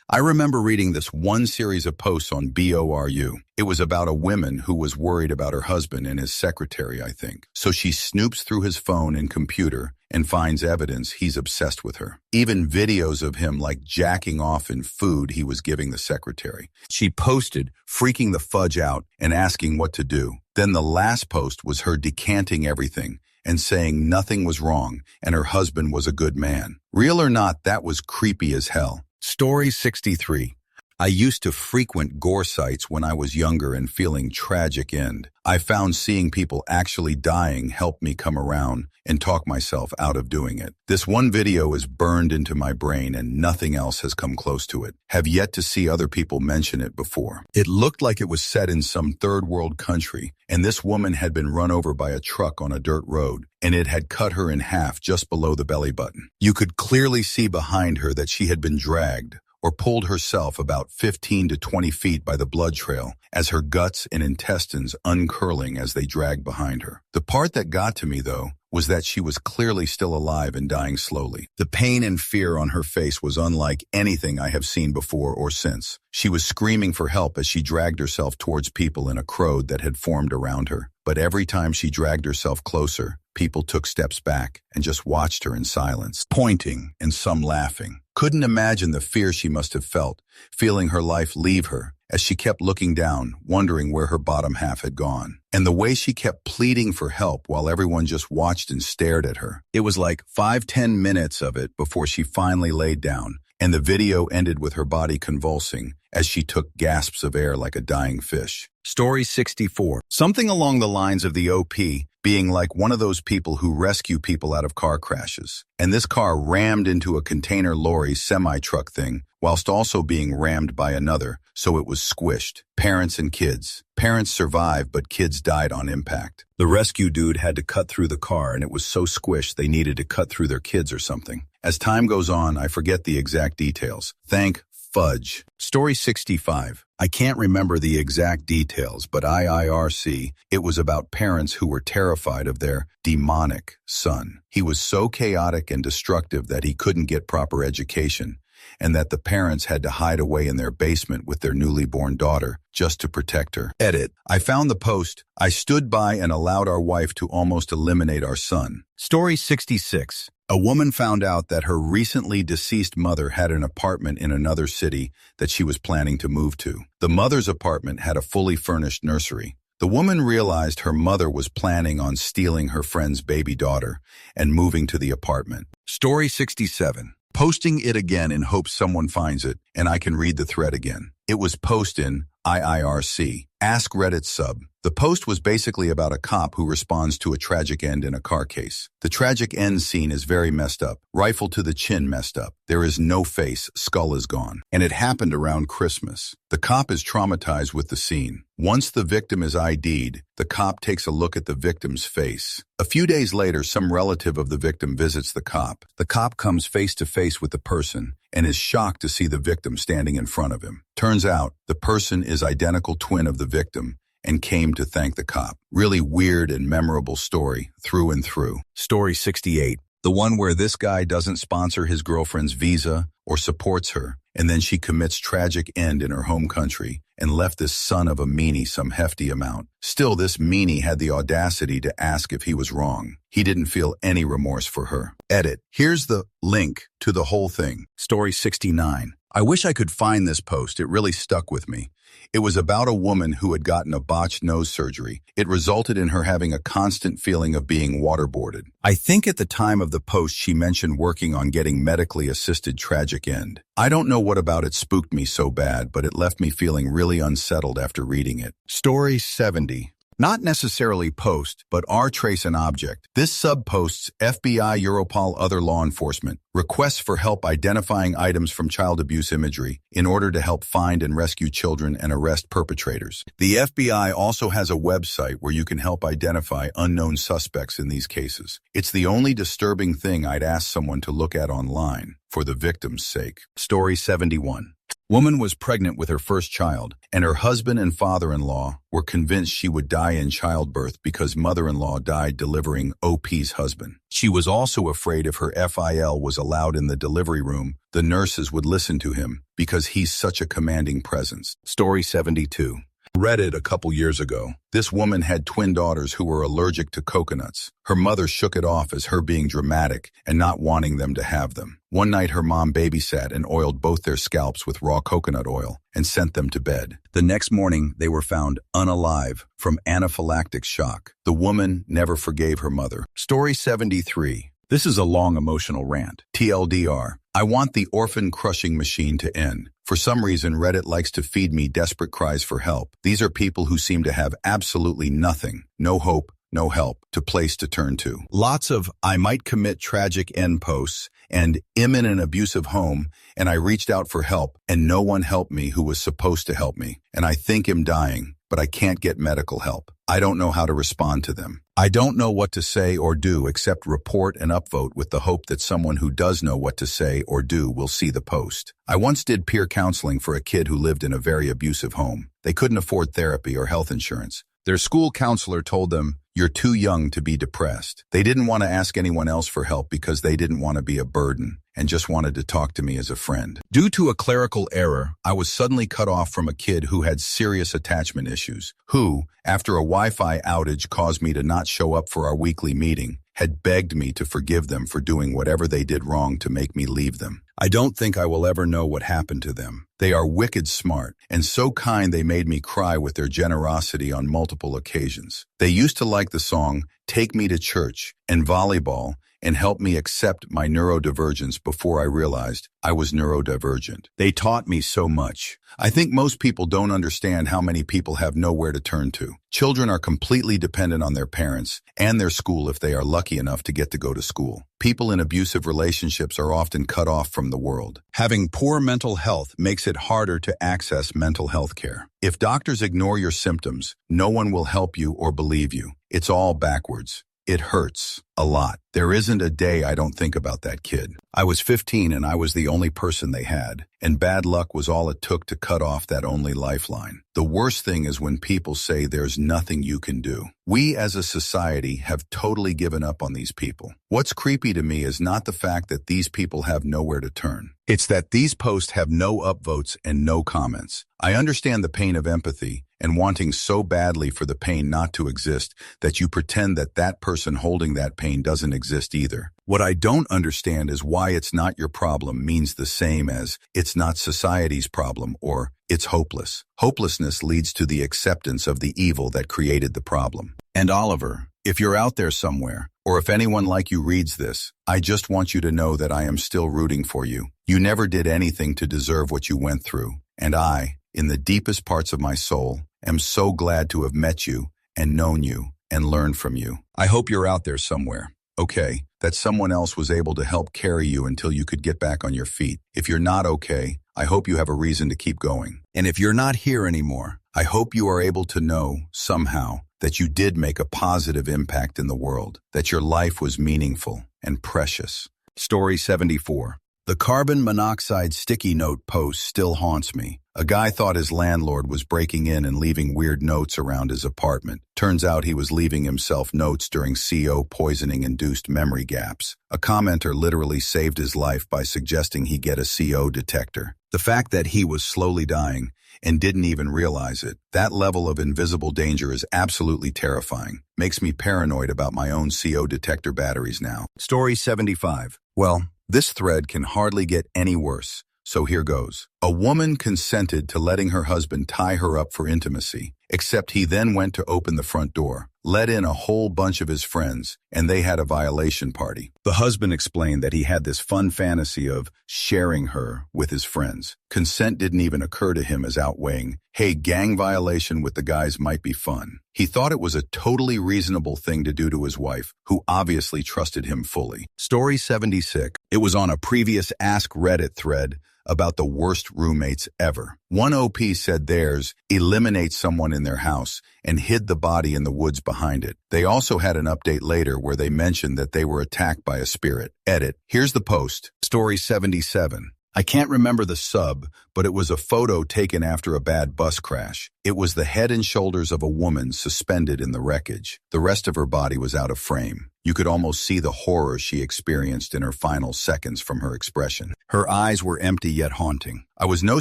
I remember reading this one series of posts on BORU. It was about a woman who was worried about her husband and his secretary, I think. So she snoops through his phone and computer and finds evidence he's obsessed with her. Even videos of him like jacking off in food he was giving the secretary. She posted, freaking the fudge out and asking what to do. Then the last post was her decanting everything and saying nothing was wrong and her husband was a good man. Real or not, that was creepy as hell. Story 63. I used to frequent gore sites when I was younger and feeling tragic end. I found seeing people actually dying helped me come around and talk myself out of doing it. This one video is burned into my brain and nothing else has come close to it. Have yet to see other people mention it before. It looked like it was set in some third world country, and this woman had been run over by a truck on a dirt road, and it had cut her in half just below the belly button. You could clearly see behind her that she had been dragged or pulled herself about 15 to 20 feet by the blood trail as her guts and intestines uncurling as they dragged behind her. The part that got to me, though, was that she was clearly still alive and dying slowly. The pain and fear on her face was unlike anything I have seen before or since. She was screaming for help as she dragged herself towards people in a crowd that had formed around her. But every time she dragged herself closer, people took steps back and just watched her in silence, pointing and some laughing. Couldn't imagine the fear she must have felt, feeling her life leave her, as she kept looking down, wondering where her bottom half had gone. And the way she kept pleading for help while everyone just watched and stared at her. It was like 5-10 minutes of it before she finally laid down, and the video ended with her body convulsing as she took gasps of air like a dying fish. Story 64. Something along the lines of the OP being like one of those people who rescue people out of car crashes. And this car rammed into a container lorry semi-truck thing, whilst also being rammed by another, so it was squished. Parents and kids. Parents survived, but kids died on impact. The rescue dude had to cut through the car, and it was so squished they needed to cut through their kids or something. As time goes on, I forget the exact details. Thank fudge. Story 65. I can't remember the exact details, but IIRC, it was about parents who were terrified of their demonic son. He was so chaotic and destructive that he couldn't get proper education, and that the parents had to hide away in their basement with their newly born daughter just to protect her. Edit. I found the post. I stood by and allowed our wife to almost eliminate our son. Story 66. A woman found out that her recently deceased mother had an apartment in another city that she was planning to move to. The mother's apartment had a fully furnished nursery. The woman realized her mother was planning on stealing her friend's baby daughter and moving to the apartment. Story 67. Posting it again in hopes someone finds it and I can read the thread again. It was post in IIRC. Ask Reddit sub. The post was basically about a cop who responds to a tragic end in a car case. The tragic end scene is very messed up. Rifle to the chin messed up. There is no face, skull is gone. And it happened around Christmas. The cop is traumatized with the scene. Once the victim is ID'd, the cop takes a look at the victim's face. A few days later, some relative of the victim visits the cop. The cop comes face to face with the person and is shocked to see the victim standing in front of him. Turns out, the person is identical twin of the victim and came to thank the cop. Really weird and memorable story through and through. Story 68. The one where this guy doesn't sponsor his girlfriend's visa or supports her, and then she commits tragic end in her home country and left this son of a meanie some hefty amount. Still, this meanie had the audacity to ask if he was wrong. He didn't feel any remorse for her. Edit. Here's the link to the whole thing. Story 69. I wish I could find this post. It really stuck with me. It was about a woman who had gotten a botched nose surgery. It resulted in her having a constant feeling of being waterboarded. I think at the time of the post she mentioned working on getting medically assisted tragic end. I don't know what about it spooked me so bad, but it left me feeling really unsettled after reading it. Story 70. Not necessarily post, but R-trace an object. This sub posts FBI, Europol, other law enforcement, requests for help identifying items from child abuse imagery in order to help find and rescue children and arrest perpetrators. The FBI also has a website where you can help identify unknown suspects in these cases. It's the only disturbing thing I'd ask someone to look at online, for the victim's sake. Story 71. Woman was pregnant with her first child, and her husband and father-in-law were convinced she would die in childbirth because mother-in-law died delivering OP's husband. She was also afraid if her FIL was allowed in the delivery room, the nurses would listen to him because he's such a commanding presence. Story 72. Reddit a couple years ago. This woman had twin daughters who were allergic to coconuts. Her mother shook it off as her being dramatic and not wanting them to have them. One night her mom babysat and oiled both their scalps with raw coconut oil and sent them to bed. The next morning they were found unalive from anaphylactic shock. The woman never forgave her mother. Story 73. This is a long emotional rant. TLDR. I want the orphan crushing machine to end. For some reason, Reddit likes to feed me desperate cries for help. These are people who seem to have absolutely nothing, no hope, no help, to place to turn to. Lots of I might commit tragic end posts and am in an abusive home, and I reached out for help, and no one helped me who was supposed to help me, and I think I'm dying, but I can't get medical help. I don't know how to respond to them. I don't know what to say or do except report and upvote with the hope that someone who does know what to say or do will see the post. I once did peer counseling for a kid who lived in a very abusive home. They couldn't afford therapy or health insurance. Their school counselor told them, "You're too young to be depressed." They didn't want to ask anyone else for help because they didn't want to be a burden and just wanted to talk to me as a friend. Due to a clerical error, I was suddenly cut off from a kid who had serious attachment issues, who, after a Wi-Fi outage caused me to not show up for our weekly meeting, had begged me to forgive them for doing whatever they did wrong to make me leave them. I don't think I will ever know what happened to them. They are wicked smart and so kind they made me cry with their generosity on multiple occasions. They used to like the song Take Me to Church and volleyball and helped me accept my neurodivergence before I realized I was neurodivergent. They taught me so much. I think most people don't understand how many people have nowhere to turn to. Children are completely dependent on their parents and their school if they are lucky enough to get to go to school. People in abusive relationships are often cut off from the world. Having poor mental health makes it harder to access mental health care. If doctors ignore your symptoms, no one will help you or believe you. It's all backwards. It hurts. A lot. There isn't a day I don't think about that kid. I was 15 and I was the only person they had, and bad luck was all it took to cut off that only lifeline. The worst thing is when people say there's nothing you can do. We as a society have totally given up on these people. What's creepy to me is not the fact that these people have nowhere to turn. It's that these posts have no upvotes and no comments. I understand the pain of empathy and wanting so badly for the pain not to exist that you pretend that that person holding that pain doesn't exist either. What I don't understand is why it's not your problem means the same as it's not society's problem or it's hopeless. Hopelessness leads to the acceptance of the evil that created the problem. And Oliver, if you're out there somewhere, or if anyone like you reads this, I just want you to know that I am still rooting for you. You never did anything to deserve what you went through, and I, in the deepest parts of my soul, am so glad to have met you and known you and learned from you. I hope you're out there somewhere. Okay, that someone else was able to help carry you until you could get back on your feet. If you're not okay, I hope you have a reason to keep going. And if you're not here anymore, I hope you are able to know, somehow, that you did make a positive impact in the world, that your life was meaningful and precious. Story 74. The carbon monoxide sticky note post still haunts me. A guy thought his landlord was breaking in and leaving weird notes around his apartment. Turns out he was leaving himself notes during CO poisoning-induced memory gaps. A commenter literally saved his life by suggesting he get a CO detector. The fact that he was slowly dying and didn't even realize it, that level of invisible danger is absolutely terrifying. Makes me paranoid about my own CO detector batteries now. Story 75. Well, this thread can hardly get any worse, so here goes. A woman consented to letting her husband tie her up for intimacy, except he then went to open the front door, let in a whole bunch of his friends, and they had a violation party. The husband explained that he had this fun fantasy of sharing her with his friends. Consent didn't even occur to him as outweighing, hey, gang violation with the guys might be fun. He thought it was a totally reasonable thing to do to his wife, who obviously trusted him fully. Story 76. It was on a previous Ask Reddit thread about the worst roommates ever. One OP said theirs eliminate someone in their house and hid the body in the woods behind it. They also had an update later where they mentioned that they were attacked by a spirit. Edit. Here's the post. Story 77. I can't remember the sub, but it was a photo taken after a bad bus crash. It was the head and shoulders of a woman suspended in the wreckage. The rest of her body was out of frame. You could almost see the horror she experienced in her final seconds from her expression. Her eyes were empty yet haunting. I was no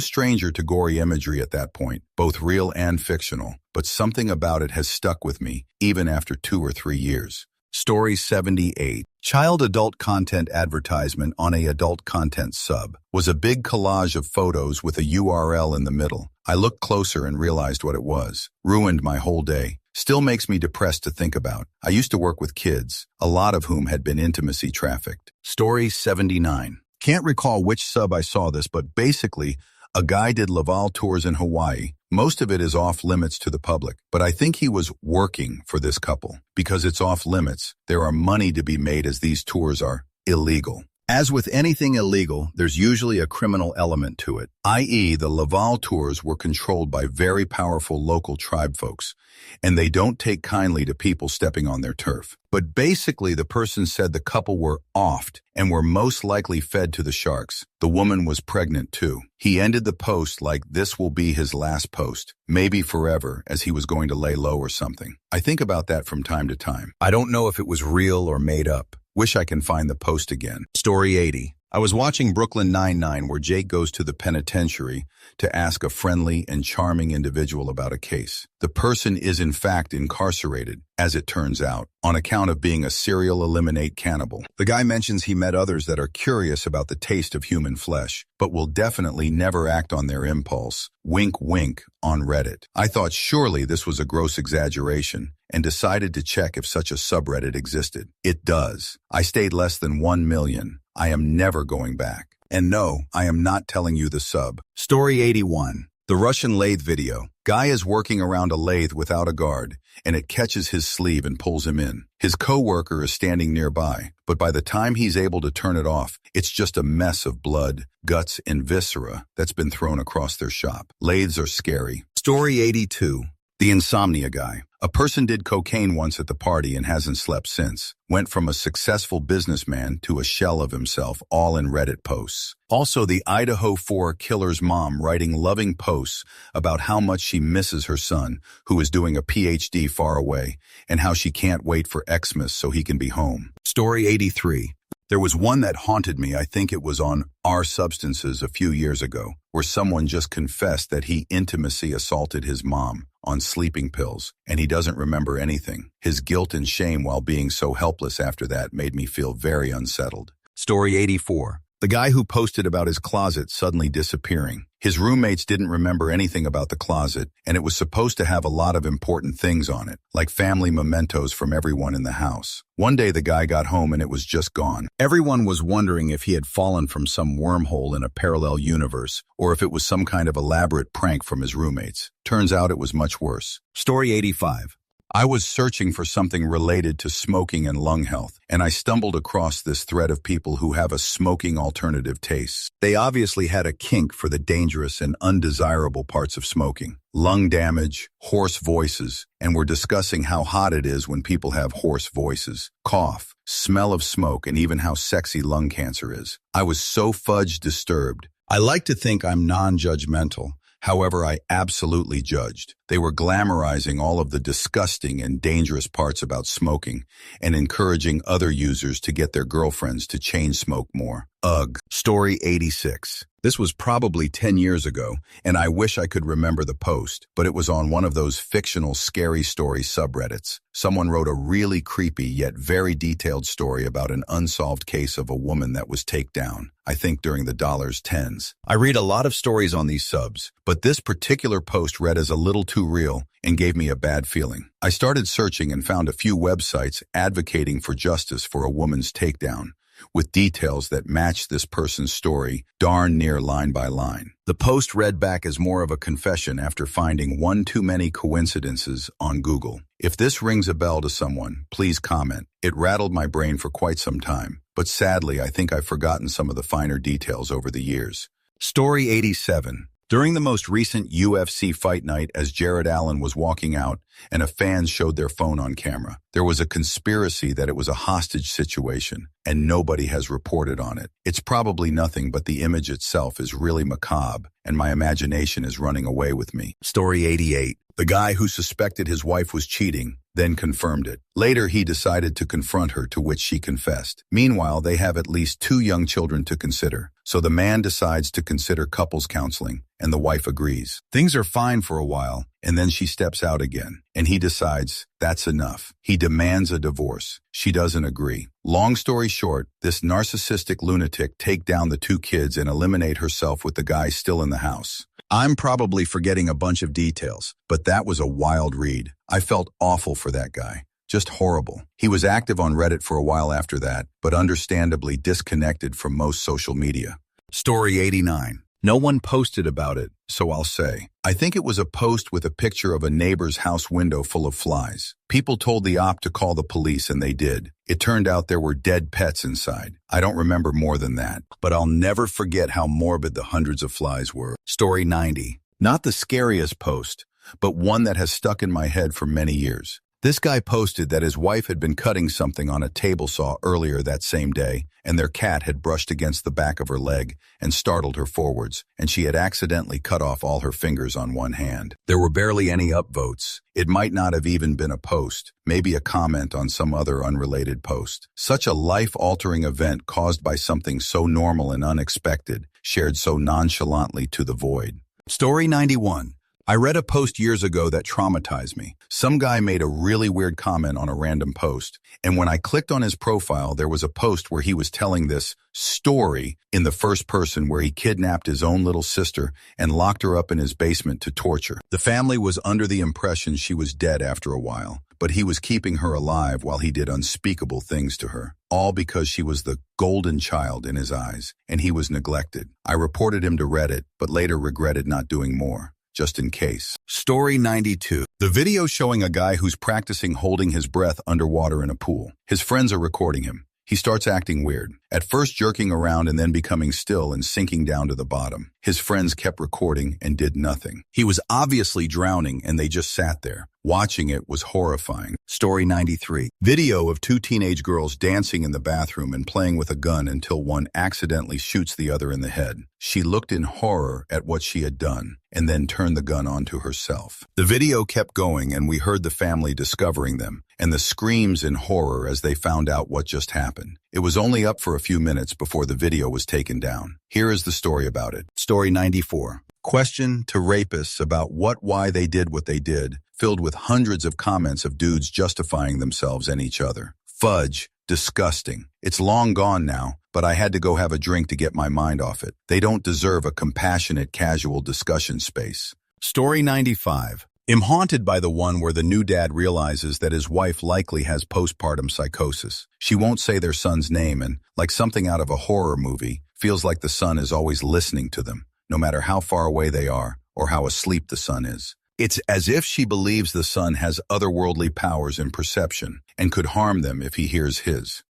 stranger to gory imagery at that point, both real and fictional, but something about it has stuck with me, even after 2 or 3 years. Story 78. Child adult content advertisement on a adult content sub was a big collage of photos with a URL in the middle. I looked closer and realized what it was. Ruined my whole day. Still makes me depressed to think about. I used to work with kids, a lot of whom had been intimacy trafficked. Story 79. Can't recall which sub I saw this, but basically, a guy did Laval tours in Hawaii. Most of it is off limits to the public, but I think he was working for this couple. Because it's off limits, there are money to be made as these tours are illegal. As with anything illegal, there's usually a criminal element to it, i.e. the Laval tours were controlled by very powerful local tribe folks, and they don't take kindly to people stepping on their turf. But basically, the person said the couple were offed and were most likely fed to the sharks. The woman was pregnant too. He ended the post like this will be his last post, maybe forever, as he was going to lay low or something. I think about that from time to time. I don't know if it was real or made up. Wish I can find the post again. Story 80. I was watching Brooklyn Nine-Nine where Jake goes to the penitentiary to ask a friendly and charming individual about a case. The person is in fact incarcerated, as it turns out, on account of being a serial eliminate cannibal. The guy mentions he met others that are curious about the taste of human flesh, but will definitely never act on their impulse. Wink wink on Reddit. I thought surely this was a gross exaggeration and decided to check if such a subreddit existed. It does. I stayed less than 1 million. I am never going back. And no, I am not telling you the sub. Story 81. The Russian lathe video. Guy is working around a lathe without a guard, and it catches his sleeve and pulls him in. His coworker is standing nearby, but by the time he's able to turn it off, it's just a mess of blood, guts, and viscera that's been thrown across their shop. Lathes are scary. Story 82. The insomnia guy. A person did cocaine once at the party and hasn't slept since. Went from a successful businessman to a shell of himself, all in Reddit posts. Also, the Idaho 4 killer's mom writing loving posts about how much she misses her son, who is doing a PhD far away, and how she can't wait for Xmas so he can be home. Story 83. There was one that haunted me. I think it was on Our Substances a few years ago, where someone just confessed that he intimacy assaulted his mom on sleeping pills, and he doesn't remember anything. His guilt and shame while being so helpless after that made me feel very unsettled. Story 84. The guy who posted about his closet suddenly disappearing. His roommates didn't remember anything about the closet, and it was supposed to have a lot of important things on it, like family mementos from everyone in the house. One day the guy got home and it was just gone. Everyone was wondering if he had fallen from some wormhole in a parallel universe, or if it was some kind of elaborate prank from his roommates. Turns out it was much worse. Story 85. I was searching for something related to smoking and lung health, and I stumbled across this thread of people who have a smoking alternative taste. They obviously had a kink for the dangerous and undesirable parts of smoking. Lung damage, hoarse voices, and we're discussing how hot it is when people have hoarse voices, cough, smell of smoke, and even how sexy lung cancer is. I was so fudged disturbed. I like to think I'm non-judgmental. However, I absolutely judged. They were glamorizing all of the disgusting and dangerous parts about smoking and encouraging other users to get their girlfriends to chain smoke more. Ugh. Story 86. This was probably 10 years ago, and I wish I could remember the post, but it was on one of those fictional scary story subreddits. Someone wrote a really creepy yet very detailed story about an unsolved case of a woman that was taken down, I think during the $10s. I read a lot of stories on these subs, but this particular post read as a little too real and gave me a bad feeling. I started searching and found a few websites advocating for justice for a woman's takedown, with details that matched this person's story darn near line by line. The post read back as more of a confession after finding one too many coincidences on Google. If this rings a bell to someone, please comment. It rattled my brain for quite some time, but sadly I think I've forgotten some of the finer details over the years. Story 87. During the most recent UFC fight night, as Jared Allen was walking out and a fan showed their phone on camera, there was a conspiracy that it was a hostage situation, and nobody has reported on it. It's probably nothing, but the image itself is really macabre, and my imagination is running away with me. Story 88. The guy who suspected his wife was cheating then confirmed it. Later, he decided to confront her, to which she confessed. Meanwhile, they have at least 2 young children to consider. So the man decides to consider couples counseling, and the wife agrees. Things are fine for a while, and then she steps out again, and he decides that's enough. He demands a divorce. She doesn't agree. Long story short, this narcissistic lunatic take down the 2 kids and eliminate herself with the guy still in the house. I'm probably forgetting a bunch of details, but that was a wild read. I felt awful for that guy. Just horrible. He was active on Reddit for a while after that, but understandably disconnected from most social media. Story 89. No one posted about it, so I'll say. I think it was a post with a picture of a neighbor's house window full of flies. People told the op to call the police, and they did. It turned out there were dead pets inside. I don't remember more than that, but I'll never forget how morbid the hundreds of flies were. Story 90. Not the scariest post, but one that has stuck in my head for many years. This guy posted that his wife had been cutting something on a table saw earlier that same day, and their cat had brushed against the back of her leg and startled her forwards, and she had accidentally cut off all her fingers on one hand. There were barely any upvotes. It might not have even been a post, maybe a comment on some other unrelated post. Such a life-altering event caused by something so normal and unexpected, shared so nonchalantly to the void. Story 91. I read a post years ago that traumatized me. Some guy made a really weird comment on a random post, and when I clicked on his profile, there was a post where he was telling this story in the first person where he kidnapped his own little sister and locked her up in his basement to torture. The family was under the impression she was dead after a while, but he was keeping her alive while he did unspeakable things to her, all because she was the golden child in his eyes, and he was neglected. I reported him to Reddit, but later regretted not doing more, just in case. Story 92. The video showing a guy who's practicing holding his breath underwater in a pool. His friends are recording him. He starts acting weird, at first jerking around and then becoming still and sinking down to the bottom. His friends kept recording and did nothing. He was obviously drowning and they just sat there. Watching it was horrifying. Story 93. Video of two teenage girls dancing in the bathroom and playing with a gun until one accidentally shoots the other in the head. She looked in horror at what she had done and then turned the gun onto herself. The video kept going and we heard the family discovering them and the screams in horror as they found out what just happened. It was only up for a few minutes before the video was taken down. Here is the story about it. Story 94. Question to rapists about why they did what they did, filled with hundreds of comments of dudes justifying themselves and each other. Fudge. Disgusting. It's long gone now, but I had to go have a drink to get my mind off it. They don't deserve a compassionate, casual discussion space. Story 95. I'm haunted by the one where the new dad realizes that his wife likely has postpartum psychosis. She won't say their son's name and, like something out of a horror movie, feels like the son is always listening to them, no matter how far away they are or how asleep the son is. It's as if she believes the son has otherworldly powers and perception and could harm them if he hears his.